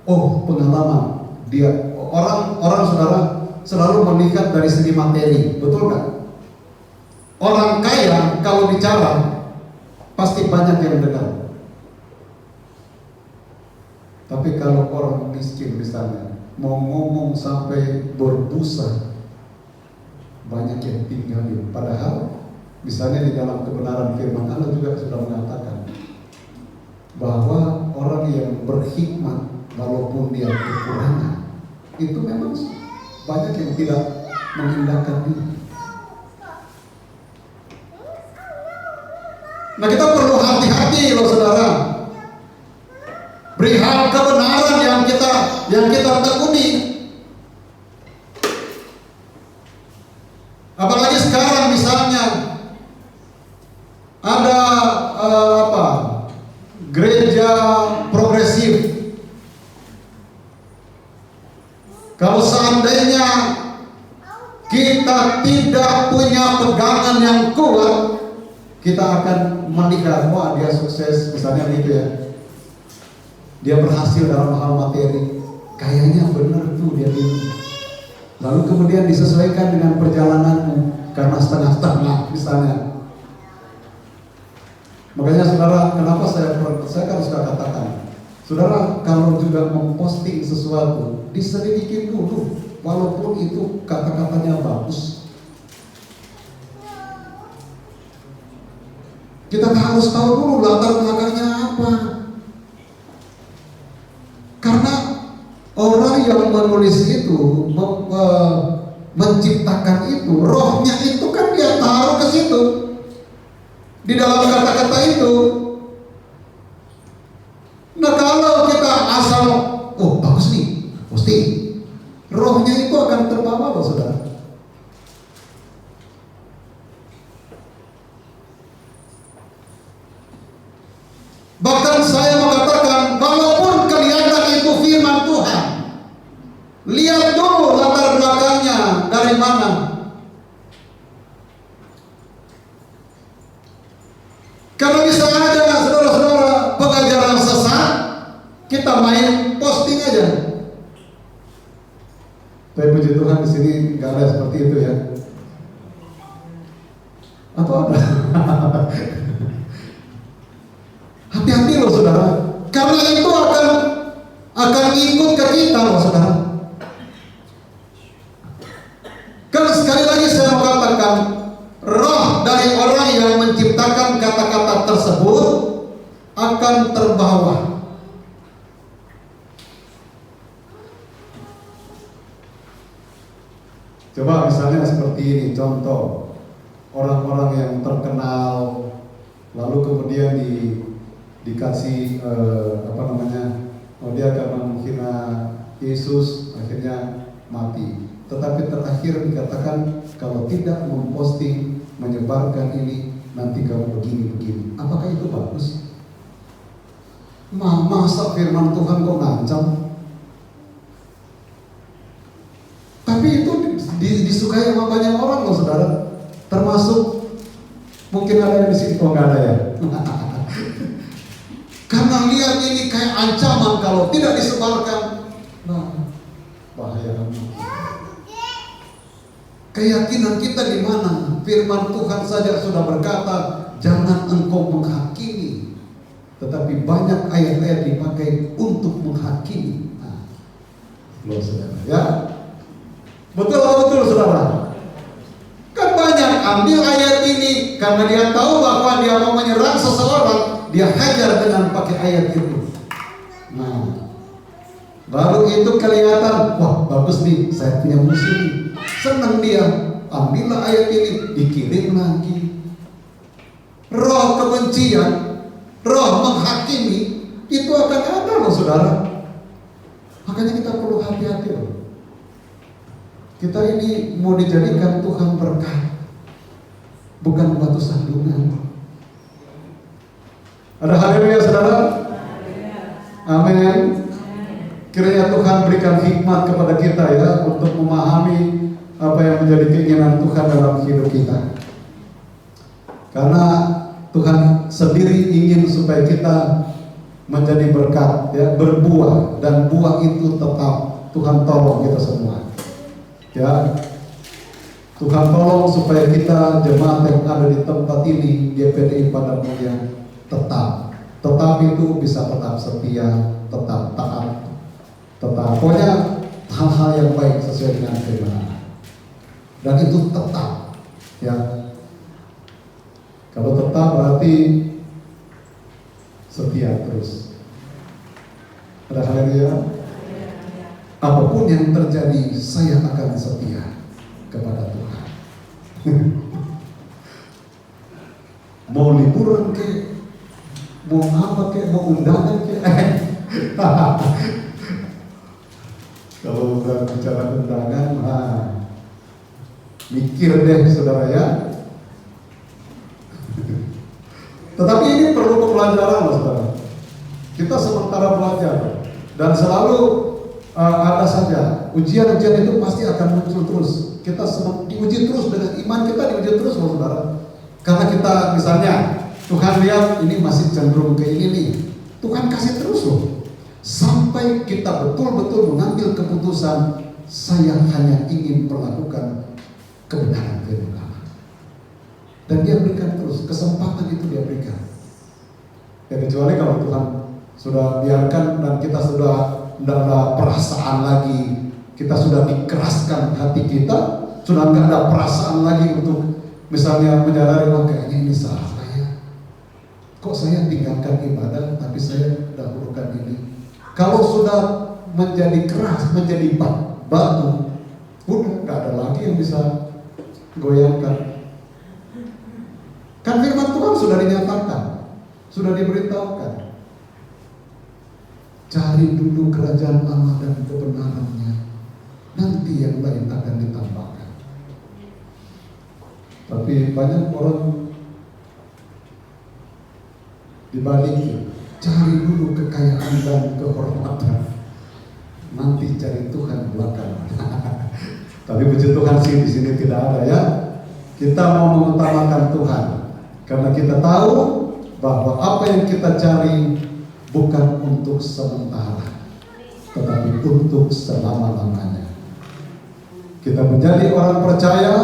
Oh, pengalaman dia, orang saudara selalu melihat dari segi materi, betul kan? Orang kaya kalau bicara pasti banyak yang dengar. Tapi kalau orang miskin misalnya mau ngomong sampai berbusa, banyak yang tinggalin. Padahal misalnya di dalam kebenaran firman Allah juga sudah mengatakan bahwa orang yang berhikmat walaupun dia kekurangan, itu memang banyak yang tidak mengindahkan diri. Nah kita perlu hati-hati loh saudara, perihal kebenaran yang kita tekuni. Apalagi sekarang misalnya ada gereja progresif. Kalau seandainya kita tidak punya pegangan yang kuat, kita akan melihat, wah dia sukses misalnya gitu ya, dia berhasil dalam hal materi, kayaknya benar tuh dia ini. Lalu kemudian disesuaikan dengan perjalananmu karena setengah-setengah misalnya. Makanya saudara, kenapa saya kan suka katakan, saudara kalau juga memposting sesuatu, diselidikin dulu, walaupun itu kata-katanya bagus. Kita harus tahu dulu latar belakangnya apa. Karena orang yang menulis itu, menciptakan itu, rohnya itu kan dia taruh ke situ, di dalam kata-kata itu. Nah kalau kita asal, oh bagus nih, pasti rohnya itu akan terbawa loh saudara. Bahkan saya mengatakan, walaupun kelihatan itu firman Tuhan, lihat dulu latar belakangnya dari mana. Kalau bisa aja saudara-saudara pengajaran sesat, kita main posting aja. Tapi puji Tuhan di sini nggak ada seperti itu ya. Atau ada? Hati-hati loh saudara, karena itu akan ikut ke kita loh saudara. Kan sekali lagi saya mengatakan, roh dari orang yang menciptakan kata-kata tersebut akan terbawa. Coba misalnya seperti ini, contoh orang-orang yang terkenal, lalu kemudian dikasih dia akan menghina Yesus, akhirnya mati. Tetapi terakhir dikatakan kalau tidak memposting, menyebarkan ini, nanti kamu begini-begini. Apakah itu bagus? Masa firman Tuhan kok ngancam? Tapi itu disukai sama banyak orang loh saudara. Termasuk mungkin ada yang di sini, kok nggak ada ya? Karena lihat ini kayak ancaman kalau tidak disebarkan. Nah, bahaya. Keyakinan kita di mana? Firman Tuhan saja sudah berkata, jangan engkau menghakimi. Tetapi banyak ayat-ayat dipakai untuk menghakimi. Nah, loh saudara, ya. Betul atau betul saudara? Kan banyak ambil ayat ini karena dia tahu bahwa dia mau menyerang seseorang, dia hajar dengan pakai ayat itu. Nah, baru itu kelihatan, wah bagus nih, saya punya musuh nih. Senang dia, ambillah ayat ini, dikirim lagi. Roh kebencian, roh menghakimi, itu akan ada loh saudara. Makanya kita perlu hati-hati loh. Kita ini mau dijadikan Tuhan berkat, bukan batu sandungan. Ada haleluya saudara? Amin. Kiranya Tuhan berikan hikmat kepada kita ya, untuk memahami apa yang menjadi keinginan Tuhan dalam hidup kita. Karena Tuhan sendiri ingin supaya kita menjadi berkat ya, berbuah, dan buah itu tetap Tuhan tolong kita semua. Ya, Tuhan tolong supaya kita jemaat yang ada di tempat ini, GPDI Padanmulia, tetap itu bisa tetap setia, tetap taat, tetap pokoknya hal-hal yang baik sesuai dengan firman. Dan itu tetap, ya. Kalau tetap berarti setia terus. Ada haleluya. Apapun yang terjadi, saya akan setia kepada Tuhan. Mau liburan ke, mau apa ke, mau undangan ke. Kalau udah bicara undangan, mikir deh saudara ya. Tetapi ini perlu pembelajaran loh saudara. Kita sementara belajar dan selalu ada saja ujian-ujian itu pasti akan muncul terus. Kita diuji terus dengan iman kita, diuji terus loh saudara. Karena kita misalnya Tuhan lihat ini masih cenderung ke ini nih, Tuhan kasih terus loh, sampai kita betul-betul mengambil keputusan, saya hanya ingin melakukan kebenaran firman Allah. Dan dia berikan terus, kesempatan itu dia berikan. Ya kecuali kalau Tuhan sudah biarkan dan kita sudah tidak ada perasaan lagi, kita sudah dikeraskan hati kita, sudah nggak ada perasaan lagi untuk misalnya menyadari, wah kayaknya ini salah saya, kok saya tinggalkan ibadah tapi saya dahulukan ini. Kalau sudah menjadi keras, menjadi batu, udah nggak ada lagi yang bisa goyangkan. Kan firman Tuhan sudah dinyatakan, sudah diberitahukan. Cari dulu kerajaan Allah dan kebenarannya, nanti yang lain akan ditambahkan. Tapi banyak orang dibaliknya, cari dulu kekayaan dan kehormatan, nanti cari Tuhan belakangan. Tapi puji Tuhan sih di sini tidak ada ya. Kita mau mengutamakan Tuhan karena kita tahu bahwa apa yang kita cari bukan untuk sementara, tetapi untuk selama-lamanya. Kita menjadi orang percaya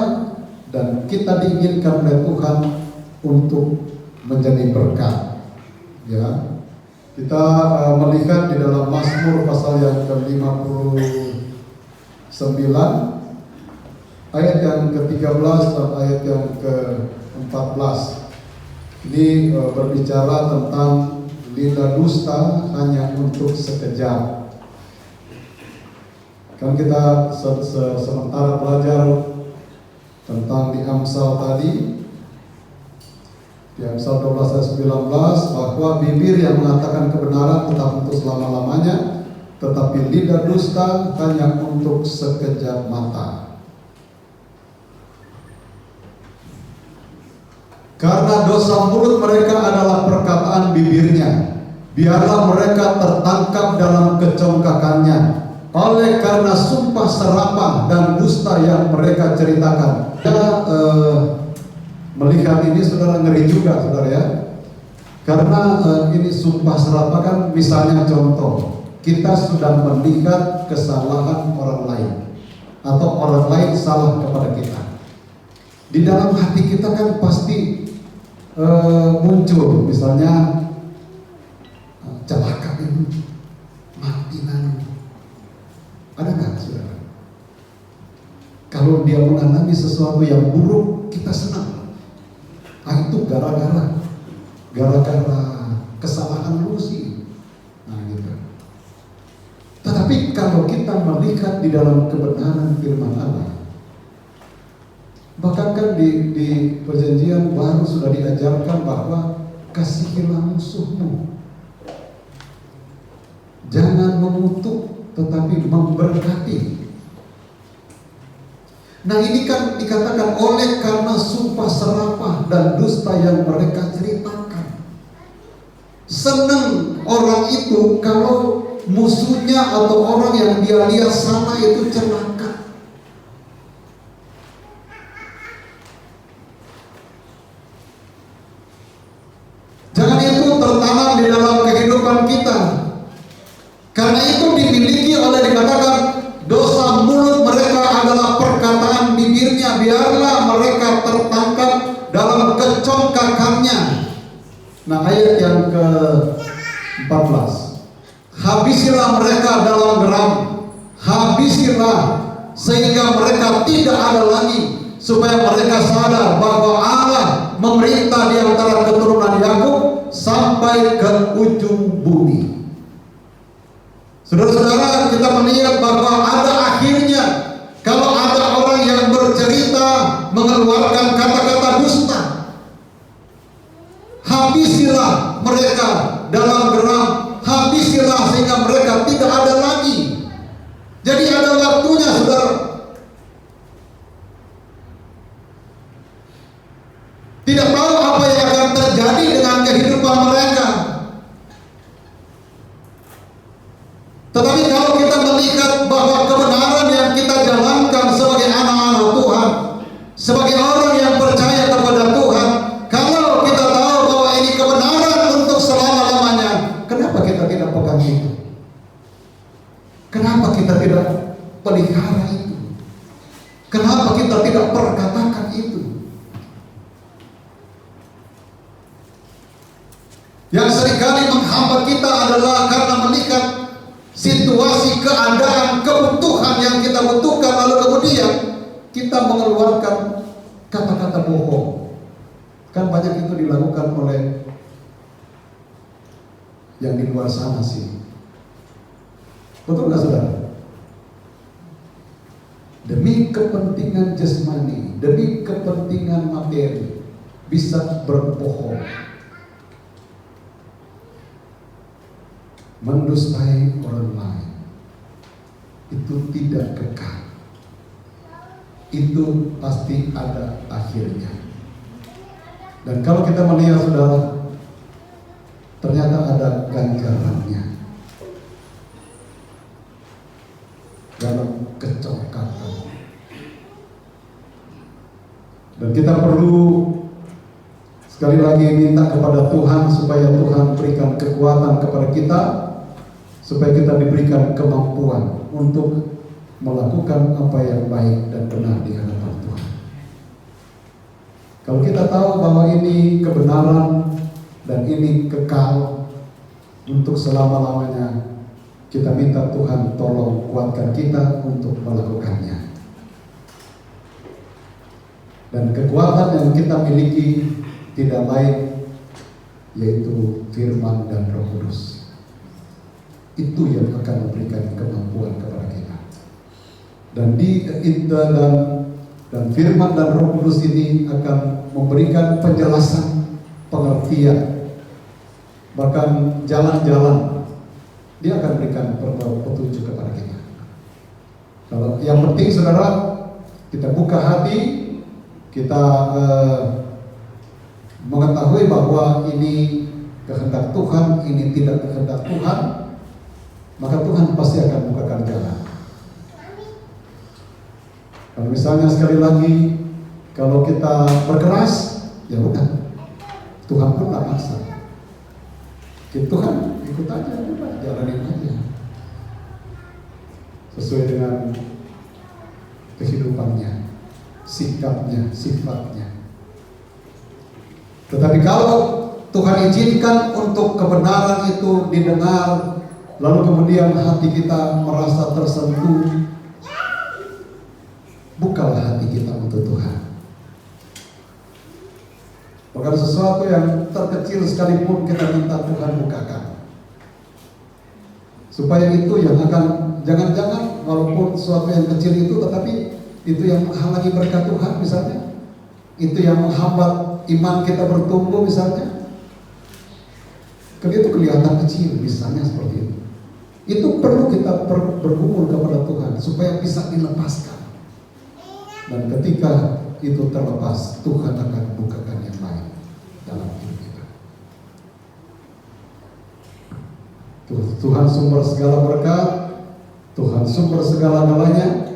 dan kita diinginkan oleh Tuhan untuk menjadi berkat. Ya, kita melihat di dalam Mazmur pasal yang ke-59 ayat yang ke-13 dan ayat yang ke-14. Ini berbicara tentang lidah dusta hanya untuk sekejap. Kan kita sementara belajar tentang di Amsal tadi, di Amsal 12 ayat 19, bahwa bibir yang mengatakan kebenaran tetap untuk selama-lamanya, tetapi lidah dusta hanya untuk sekejap mata. Karena dosa mulut mereka adalah perkataan bibirnya, biarlah mereka tertangkap dalam kecongkakannya. Oleh karena sumpah serapah dan dusta yang mereka ceritakan. Kita melihat ini saudara, ngeri juga saudara ya. Karena ini sumpah serapah kan, misalnya contoh, kita sudah melihat kesalahan orang lain atau orang lain salah kepada kita. Di dalam hati kita kan pasti muncul misalnya celaka ini, mati nanti. Ada nggak saudara? Kalau dia mengalami sesuatu yang buruk, kita senang. Itu gara-gara kesalahan lu sih. Nah gitu. Tetapi kalau kita melihat di dalam kebenaran firman Allah, bahkan kan di perjanjian baru sudah diajarkan bahwa kasihilah musuhmu, jangan mengutuk tetapi memberkati. Nah ini kan dikatakan oleh karena sumpah serapah dan dusta yang mereka ceritakan. Senang orang itu kalau musuhnya atau orang yang dia lihat sana itu celaka. Jangan itu tertanam di dalam kehidupan kita. Karena itu dimiliki oleh, dikatakan dosa mulut mereka adalah perkataan bibirnya, biarlah mereka tertangkap dalam kecongkakannya. Nah ayat yang ke-14, habisilah mereka dalam geram, habisilah sehingga mereka tidak ada lagi, supaya mereka sadar bahwa Allah memerintah di antara keturunan Yakub sampai ke ujung bumi. Saudara-saudara, kita melihat bahwa ada akhirnya kalau ada orang yang bercerita mengeluarkan kata-kata dusta. Habisilah mereka dalam geram, habisilah sehingga mereka tidak ada lagi. Jadi ada waktunya saudara. Tidak tahu apa yang akan terjadi dengan kehidupan mereka. Tetapi kalau kita melihat bahwa kebenaran yang kita jalankan sebagai anak-anak Tuhan, sebagai orang yang percaya kepada Tuhan, kalau kita tahu bahwa ini kebenaran untuk selama-lamanya, kenapa kita tidak pegang itu? Kenapa kita tidak pelihara itu? Kenapa kita tidak perkatakan itu? Yang seringkali menghambat kita adalah karena melihat situasi, keadaan, kebutuhan yang kita butuhkan, lalu kemudian kita mengeluarkan kata-kata bohong. Kan banyak itu dilakukan oleh yang di luar sana sih. Betul nggak saudara? Demi kepentingan jasmani, demi kepentingan materi, bisa berbohong, mendustai orang lain. Itu tidak kekal. Itu pasti ada akhirnya. Dan kalau kita melihat saudara, ternyata ada ganjarannya dalam kecongkakan. Dan kita perlu sekali lagi minta kepada Tuhan supaya Tuhan berikan kekuatan kepada kita, supaya kita diberikan kemampuan untuk melakukan apa yang baik dan benar di hadapan Tuhan. Kalau kita tahu bahwa ini kebenaran dan ini kekal untuk selama-lamanya, kita minta Tuhan tolong kuatkan kita untuk melakukannya. Dan kekuatan yang kita miliki tidak lain yaitu firman dan Roh Kudus. Itu yang akan memberikan kemampuan kepada kita. Dan dan firman dan Roh Kudus ini akan memberikan penjelasan, pengertian, bahkan jalan-jalan. Dia akan berikan petunjuk kepada kita. Kalau yang penting saudara, kita buka hati, kita mengetahui bahwa ini kehendak Tuhan, ini tidak kehendak Tuhan, maka Tuhan pasti akan bukakan jalan. Kalau misalnya sekali lagi, kalau kita berkeras, ya udah, Tuhan pun tak maksa. Tuhan ikut aja, udah, jalanin aja, sesuai dengan kehidupannya, sikapnya, sifatnya. Tetapi kalau Tuhan izinkan untuk kebenaran itu didengar, lalu kemudian hati kita merasa tersentuh, bukalah hati kita untuk Tuhan. Bahkan sesuatu yang terkecil sekalipun kita minta Tuhan bukakan, supaya itu yang akan, jangan-jangan walaupun sesuatu yang kecil itu, tetapi itu yang menghalangi berkat Tuhan misalnya, itu yang menghambat iman kita bertumbuh misalnya, karena itu kelihatan kecil misalnya seperti itu. Itu perlu kita bergumul kepada Tuhan supaya bisa dilepaskan. Dan ketika itu terlepas, Tuhan akan bukakan yang lain dalam hidup kita. Tuhan sumber segala berkat, Tuhan sumber segala-galanya.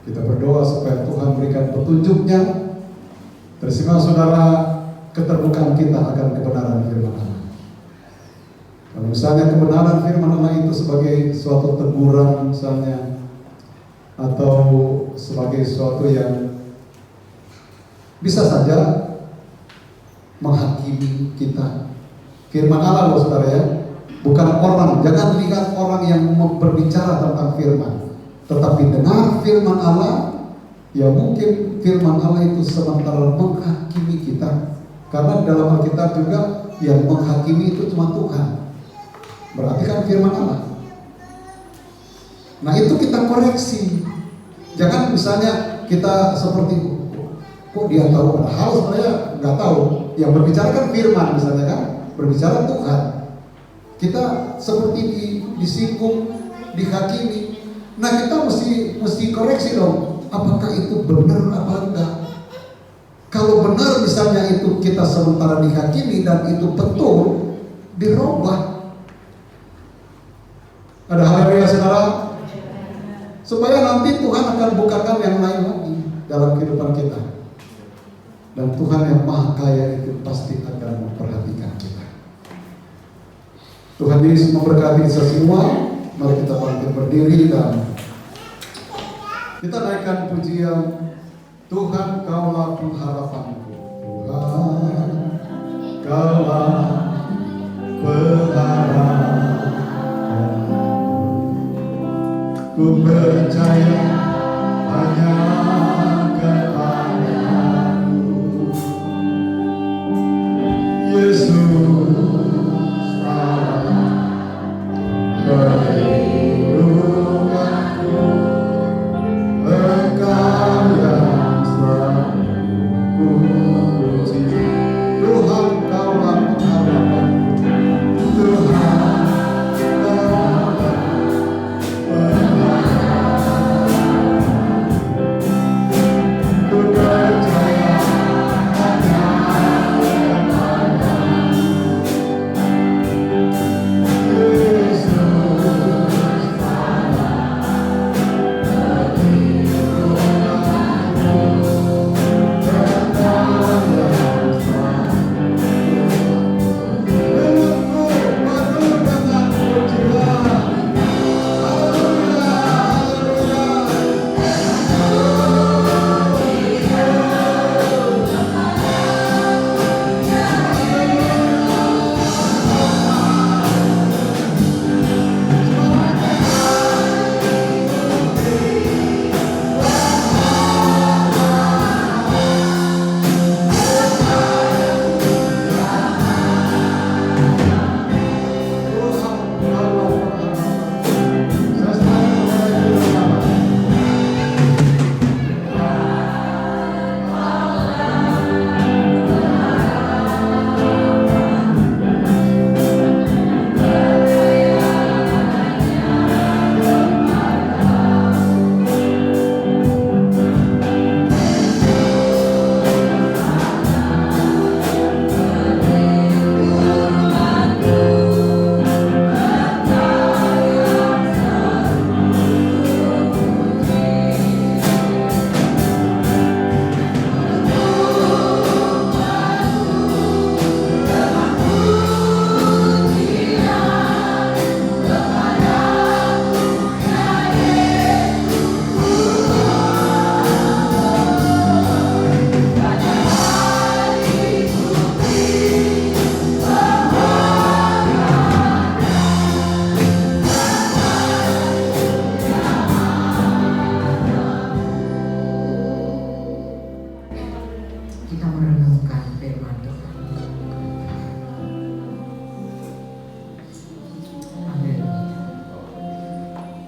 Kita berdoa supaya Tuhan berikan petunjuknya. Terima saudara, keterbukaan kita akan kebenaran firman Allah. Kalau misalnya kebenaran firman Allah itu sebagai suatu teguran misalnya, atau sebagai sesuatu yang bisa saja menghakimi kita. Firman Allah loh saudara ya, bukan orang. Jangan lihat orang yang berbicara tentang firman, tetapi dengar firman Allah. Ya mungkin firman Allah itu sementara menghakimi kita, karena dalam Alkitab juga yang menghakimi itu cuma Tuhan. Berarti kan firman Allah. Nah itu kita koreksi. Jangan misalnya kita seperti, kok dia tahu, padahal sebenarnya nggak tahu. Yang berbicara kan firman misalnya kan, berbicara Tuhan. Kita seperti disinggung, dihakimi. Nah kita mesti koreksi dong. Apakah itu benar apa enggak? Kalau benar misalnya itu kita sementara dihakimi dan itu betul, dirubah. Ada haleluya saudara, supaya nanti Tuhan akan bukakan yang lain lagi dalam kehidupan kita. Dan Tuhan yang Maha Kaya itu pasti akan memperhatikan kita. Tuhan Yesus memberkati kita semua. Mari kita bangkit berdiri dan kita naikkan pujian. Tuhan Kaulah pengharapanku, Tuhan Kaulah pengharapanku. Ku percaya hanya kepadamu, Yesus Allah perlindunganku, Engkau yang selalu ku puji. Tuhan Kaulah pengharapanku, Tuhan Yesus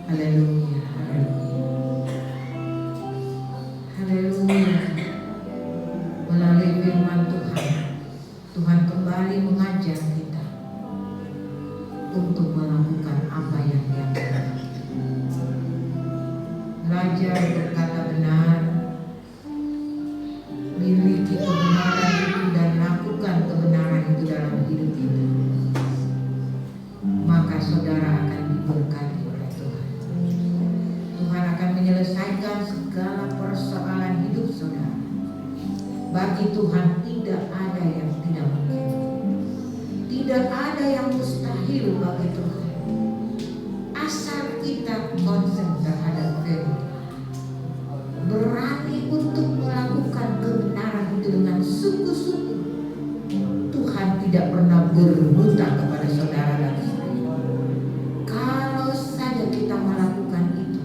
Haleluya, haleluya. Haleluya. Melalui firman Tuhan, Tuhan kembali mengajar kita untuk melakukan apa yang Dia kehendaki. Belajar berkata benar, miliki kebenaran itu dan lakukan kebenaran itu dalam hidup kita. Maka saudara akan diberkati oleh Tuhan. Tuhan akan menyelesaikan segala persoalan hidup saudara. Bagi Tuhan tidak ada yang tidak mungkin. Tidak ada yang mustahil bagi Tuhan. Asal kita konsen terhadap firman, berani untuk melakukan kebenaran itu dengan sungguh-sungguh. Tuhan tidak pernah berhutang kepada saudara dan saya. Kalau saja kita melakukan itu,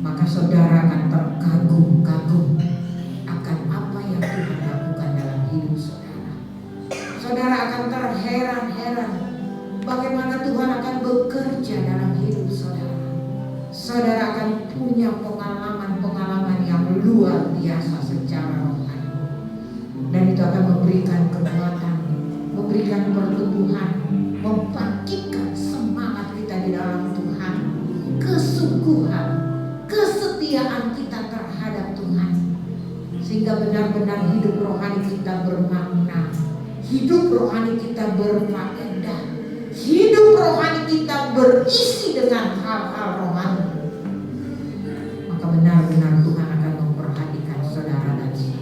maka saudara akan terkagum-kagum akan apa yang Tuhan lakukan dalam hidup saudara. Saudara akan terheran-heran bagaimana Tuhan akan bekerja dalam hidup saudara. Saudara akan punya pengalaman-pengalaman yang luar biasa secara rohani. Dan itu akan memberikan kekuatan, memberikan pertumbuhan, membangkitkan semangat kita di dalam Tuhan, kesungguhan, kesetiaan kita terhadap Tuhan, sehingga benar-benar hidup rohani kita bermakna, hidup rohani kita berfaedah, hidup rohani kita berisi dengan hal-hal rohani. Maka benar-benar Tuhan akan memperhatikan saudara dan saya.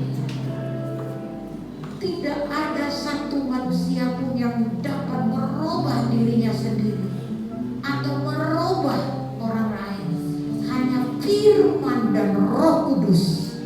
Tidak ada satu manusia pun yang dapat merubah dirinya sendiri atau merubah orang lain. Hanya firman dan Roh Kudus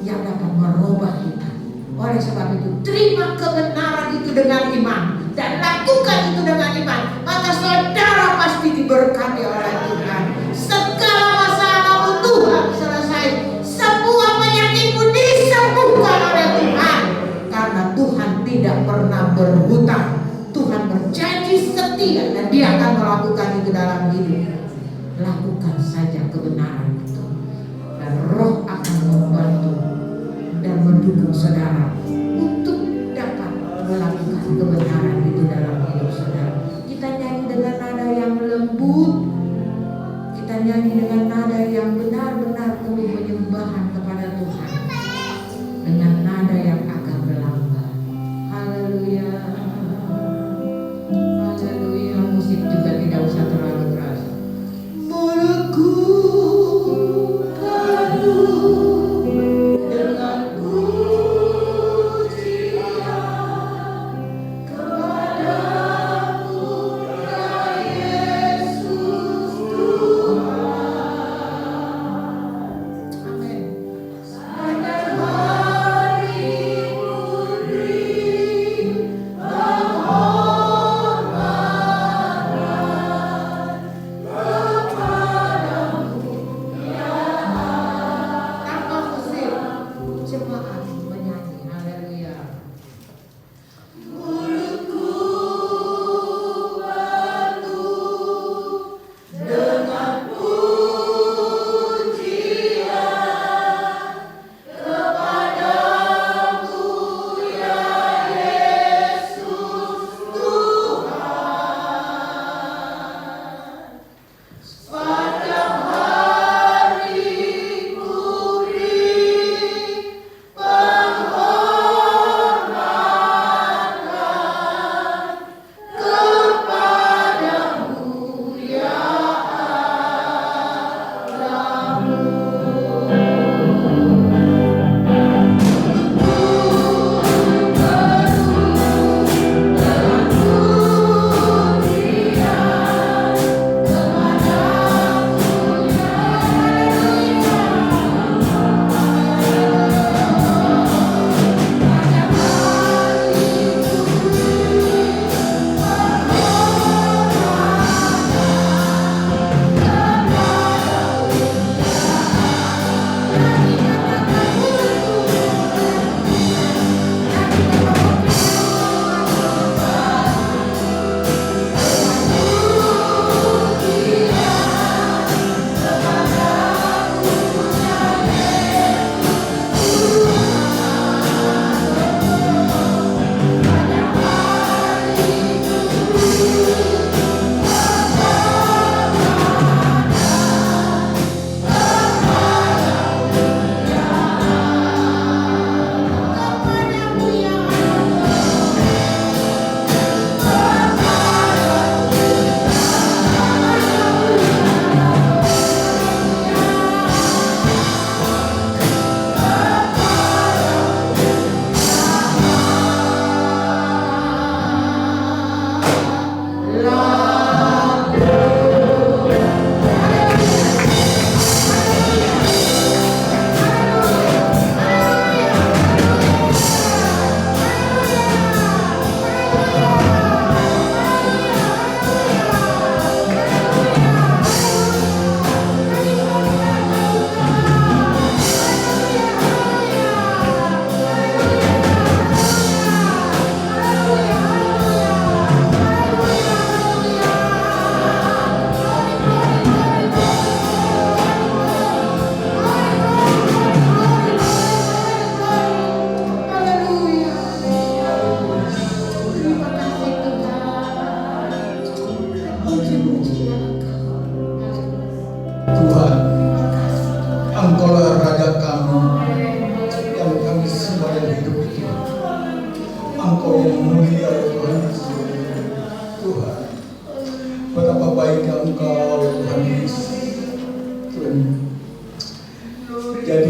yang dapat merubah kita. Oleh sebab itu, terima kebenaran itu dengan iman dan lakukan itu dengan iman. Maka saudara pasti diberkati oleh Tuhan. Segala masalahmu Tuhan selesai. Semua penyakitmu disembuhkan oleh Tuhan. Karena Tuhan tidak pernah berhutang. Tuhan berjanji setia dan Dia akan melakukan itu dalam hidup. Lakukan saja kebenaran itu, dan Roh akan membantu dan mendukung saudara untuk dapat melakukan kebenaran itu dalam hidup saudara. Kita nyanyi dengan nada yang lembut, kita nyanyi dengan nada yang benar-benar penuh penyembahan kepada Tuhan, dengan nada yang agak berlambat. Haleluya, haleluya. Musik juga tidak usah terlalu keras. Mulutku penuh dengan pujian kepadamu, ya Yesus Tuhan. Amin. Sepanjang hari putri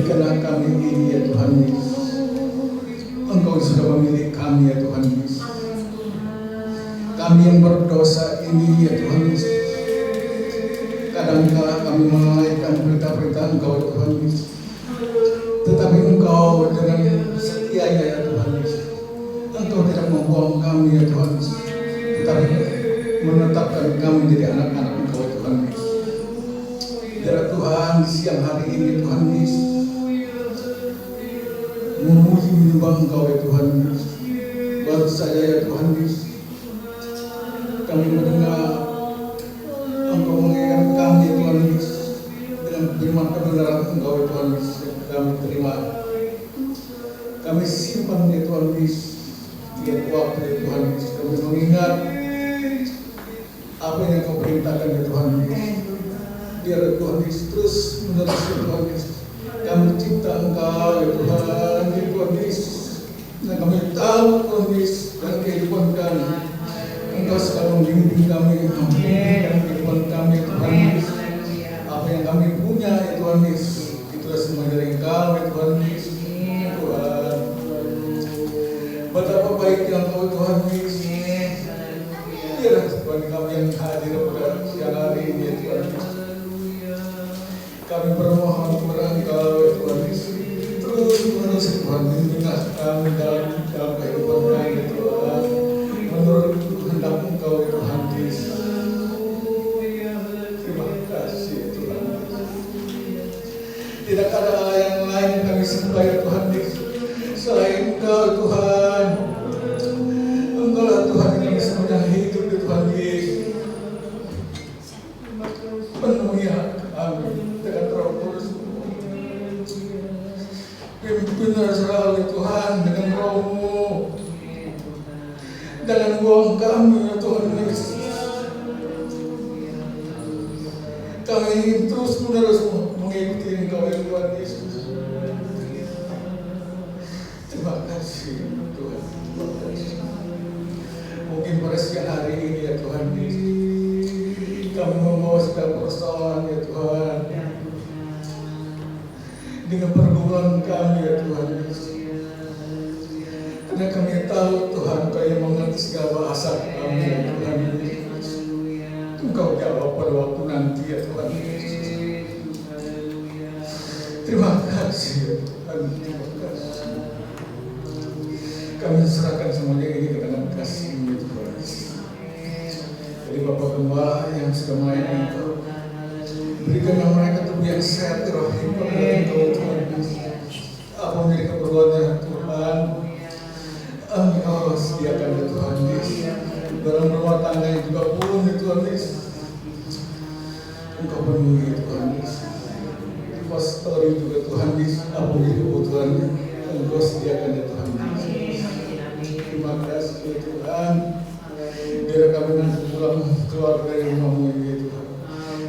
Berikanlah kami ini ya Tuhan Yesus. Engkau sudah memilih kami ya Tuhan Yesus. Kami yang berdosa ini ya Tuhan Yesus. Kadangkala kami melalaikan perintah-perintah Engkau ya Tuhan Yesus. Tetapi Engkau dengan setianya ya Tuhan Yesus. Engkau tidak membuang kami ya Tuhan Yesus. Tetapi menetapkan kami menjadi anak-anak Engkau ya Tuhan Yesus. Biar Tuhan di siang hari ini Tuhan Yesus memuji menyembah Engkau ya Tuhan Yesus. Baru saja ya Tuhan Yesus kami mendengar Engkau mengingatkan kami ya Tuhan Yesus dengan firman kebenaran Engkau ya Tuhan Yesus yang kami terima. Kami simpan ya Tuhan Yesus tiap waktu ya Tuhan Yesus. Kami mengingat apa yang Kau perintahkan ya Tuhan Yesus. Biar Tuhan Yesus terus menerus ya Tuhan Yesus. Kami cinta Engkau ya Tuhan Yesus. Dan kami tahu Tuhan Yesus dalam kehidupan kami Engkau selalu membimbing kami, membimbing kehidupan kami ya Tuhan Yesus. Apa yang kami punya ya Tuhan Yesus, itulah semua dari Engkau ya Tuhan Yesus. Tuhan, betapa baiknya Engkau Tuhan Yesus. Biar Tuhan kami yang hadir pada siang hari ini ya Tuhan Yesus. Kami bermohon kepada Engkau ya Tuhan Yesus. Terus menerus Tuhan bimbinglah kami dalam kehidupan kami ya Tuhan. Menurut kehendak Engkau ya Tuhan Yesus. Terima kasih ya Tuhan. Tidak ada Allah yang lain yang kami sembah ya Tuhan Yesus selain Engkau Tuhan. Engkau lah Tuhan yang kami semuanya hidup ya Tuhan Yesus. Penuhi kami dengan Roh Kudus. Pimpinlah selalu Tuhan dengan Roh-Mu. Jangan buang kami ya Tuhan Yesus. Kami ingin terus menerus mengikuti Engkau ya Tuhan Yesus. Terima kasih Tuhan. Terima kasih. Mungkin pada siang hari ini ya Tuhan Yesus, kami membawa segala persoalan ya Tuhan dengan pergumulan kami ya Tuhan Yesus. Karena kami tahu Tuhan Kau yang mengerti segala bahasa kami ya Tuhan Yesus. Engkau jawab pada waktu nanti ya Tuhan Yesus. Terima kasih ya Tuhan. Terima kasih. Kami serahkan semuanya ini ke dalam kasih-Mu ya Tuhan Yesus. Jadi Bapak Gembala yang sudah melayani Engkau, berikanlah mereka tubuh yang sehat, rohani pada Engkau Tuhan Yesus. Apa menjadi keperluannya Tuhan, Engkau sediakan ya Tuhan Yesus. Dalam rumah tangganya juga pun ya Tuhan Yesus, Engkau penuhi ya Tuhan Yesus. Di pastori juga Tuhan Yesus, apa menjadi kebutuhannya, Engkau sediakan ya Tuhan Yesus. Terima kasih ya Tuhan. Biar kami nanti pulang keluar dari rumah-Mu ini ya Tuhan,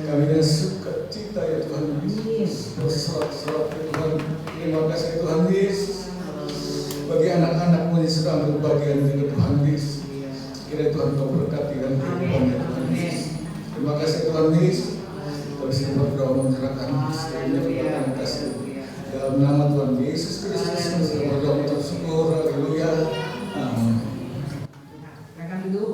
kami dengan sukacita ya Tuhan Yesus, bersorak-sorak ya Tuhan. Terima kasih Tuhan Yesus. Bagi anak-anak-Mu yang sedang berbahagia dengan Tuhan Yesus, kiranya Tuhan Kau berkati dan kehidupannya Tuhan Yesus. Terima kasih Tuhan Yesus. Kami sedang berdoa menyerahkan semuanya kepada kasih dalam nama Tuhan Yesus Kristus. Kami sedang berdoa untuk syukur. Haleluya. Amin. Silakan duduk.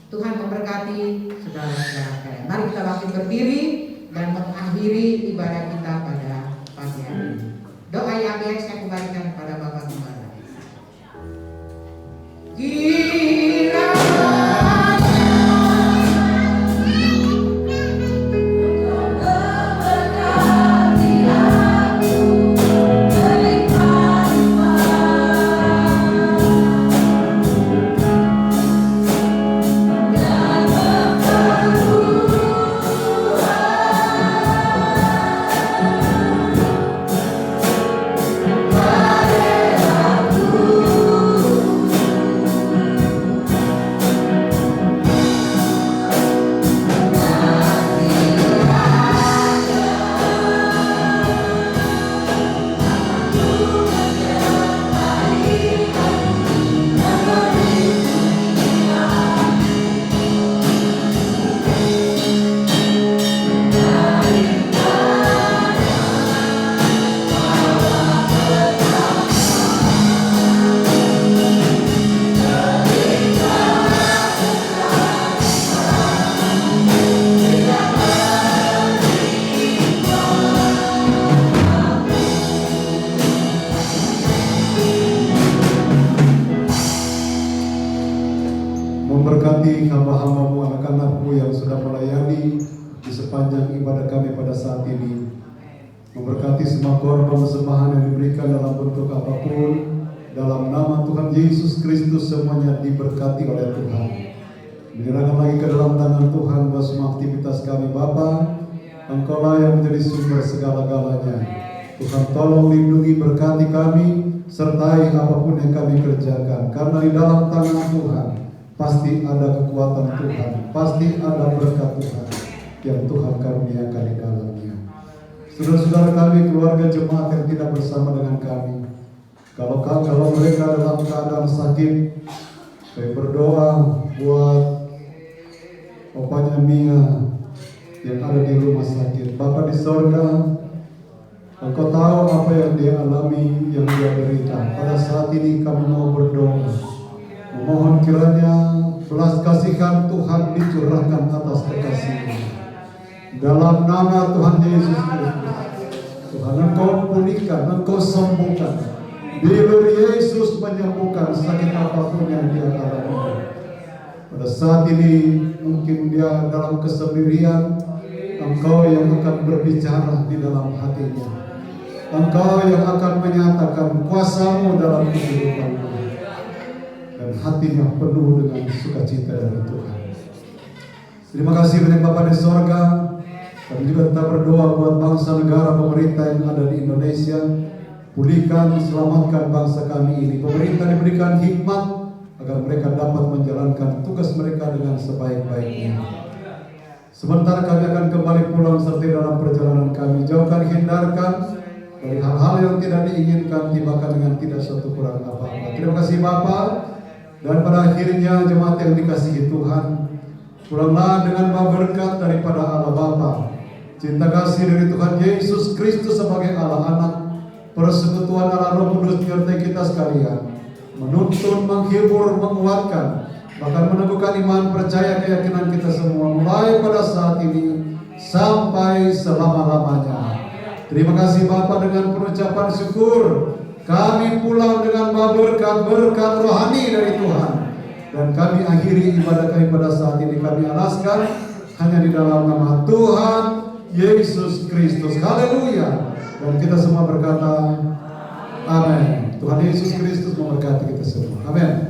Tuhan memberkati saudara-saudara sekalian. Mari kita bangkit berdiri dan mengakhiri ibadah kita pada pagi hari ini. Doa yang biasa saya kembalikan kepada Bapak Gembala. ibu yang sudah melayani di sepanjang ibadah kami pada saat ini. Memberkati semua korban persembahan yang diberikan dalam bentuk apapun. Dalam nama Tuhan Yesus Kristus semuanya diberkati oleh Tuhan. Menyerahkan lagi ke dalam tangan Tuhan buat semua aktivitas kami Bapa. Engkaulah yang menjadi sumber segala-galanya. Tuhan tolong lindungi, berkati kami, sertai apapun yang kami kerjakan. Karena di dalam tangan Tuhan pasti ada kekuatan Tuhan, pasti ada berkat Tuhan yang Tuhan karuniakan di dalamnya. Saudara-saudara kami, keluarga jemaat yang tidak bersama dengan kami, kalau mereka dalam keadaan sakit, saya berdoa buat opanya Mia yang ada di rumah sakit. Bapa di sorga, Engkau tahu apa yang dia alami, yang dia derita. Pada saat ini kami mau berdoa, memohon kiranya belas kasihan Tuhan dicurahkan atas kekasih-Nya. Dalam nama Tuhan Yesus Kristus, Tuhan Engkau pulihkan, Engkau sembuhkan. Biar Yesus menyembuhkan sakit apapun yang dia alami. Pada saat ini mungkin dia dalam kesendirian, Engkau yang akan berbicara di dalam hatinya. Engkau yang akan menyatakan kuasa-Mu dalam kehidupannya. Dan hatinya penuh dengan sukacita dari Tuhan. Terima kasih banyak Bapa di sorga. Kami juga tetap berdoa buat bangsa, negara, pemerintah yang ada di Indonesia. Pulihkan, selamatkan bangsa kami ini. Pemerintah diberikan hikmat agar mereka dapat menjalankan tugas mereka dengan sebaik-baiknya. Sementara kami akan kembali pulang serta dalam perjalanan kami. Jauhkan, hindarkan dari hal-hal yang tidak diinginkan, tibakan dengan tidak satu kurang apa-apa. Terima kasih Bapa. Dan pada akhirnya jemaat yang dikasihi Tuhan, pulanglah dengan berkat daripada Allah Bapa, cinta kasih dari Tuhan Yesus Kristus sebagai Allah Anak, persekutuan Allah Roh Kudus menyertai kita sekalian, menuntun, menghibur, menguatkan, bahkan meneguhkan iman, percaya, keyakinan kita semua mulai pada saat ini sampai selama-lamanya. Terima kasih Bapa, dengan pengucapan syukur kami pulang dengan berkat-berkat rohani dari Tuhan. Dan kami akhiri ibadah kami pada saat ini, kami alaskan hanya di dalam nama Tuhan Yesus Kristus. Haleluya. Dan kita semua berkata amin. Tuhan Yesus Kristus memberkati kita semua. Amin.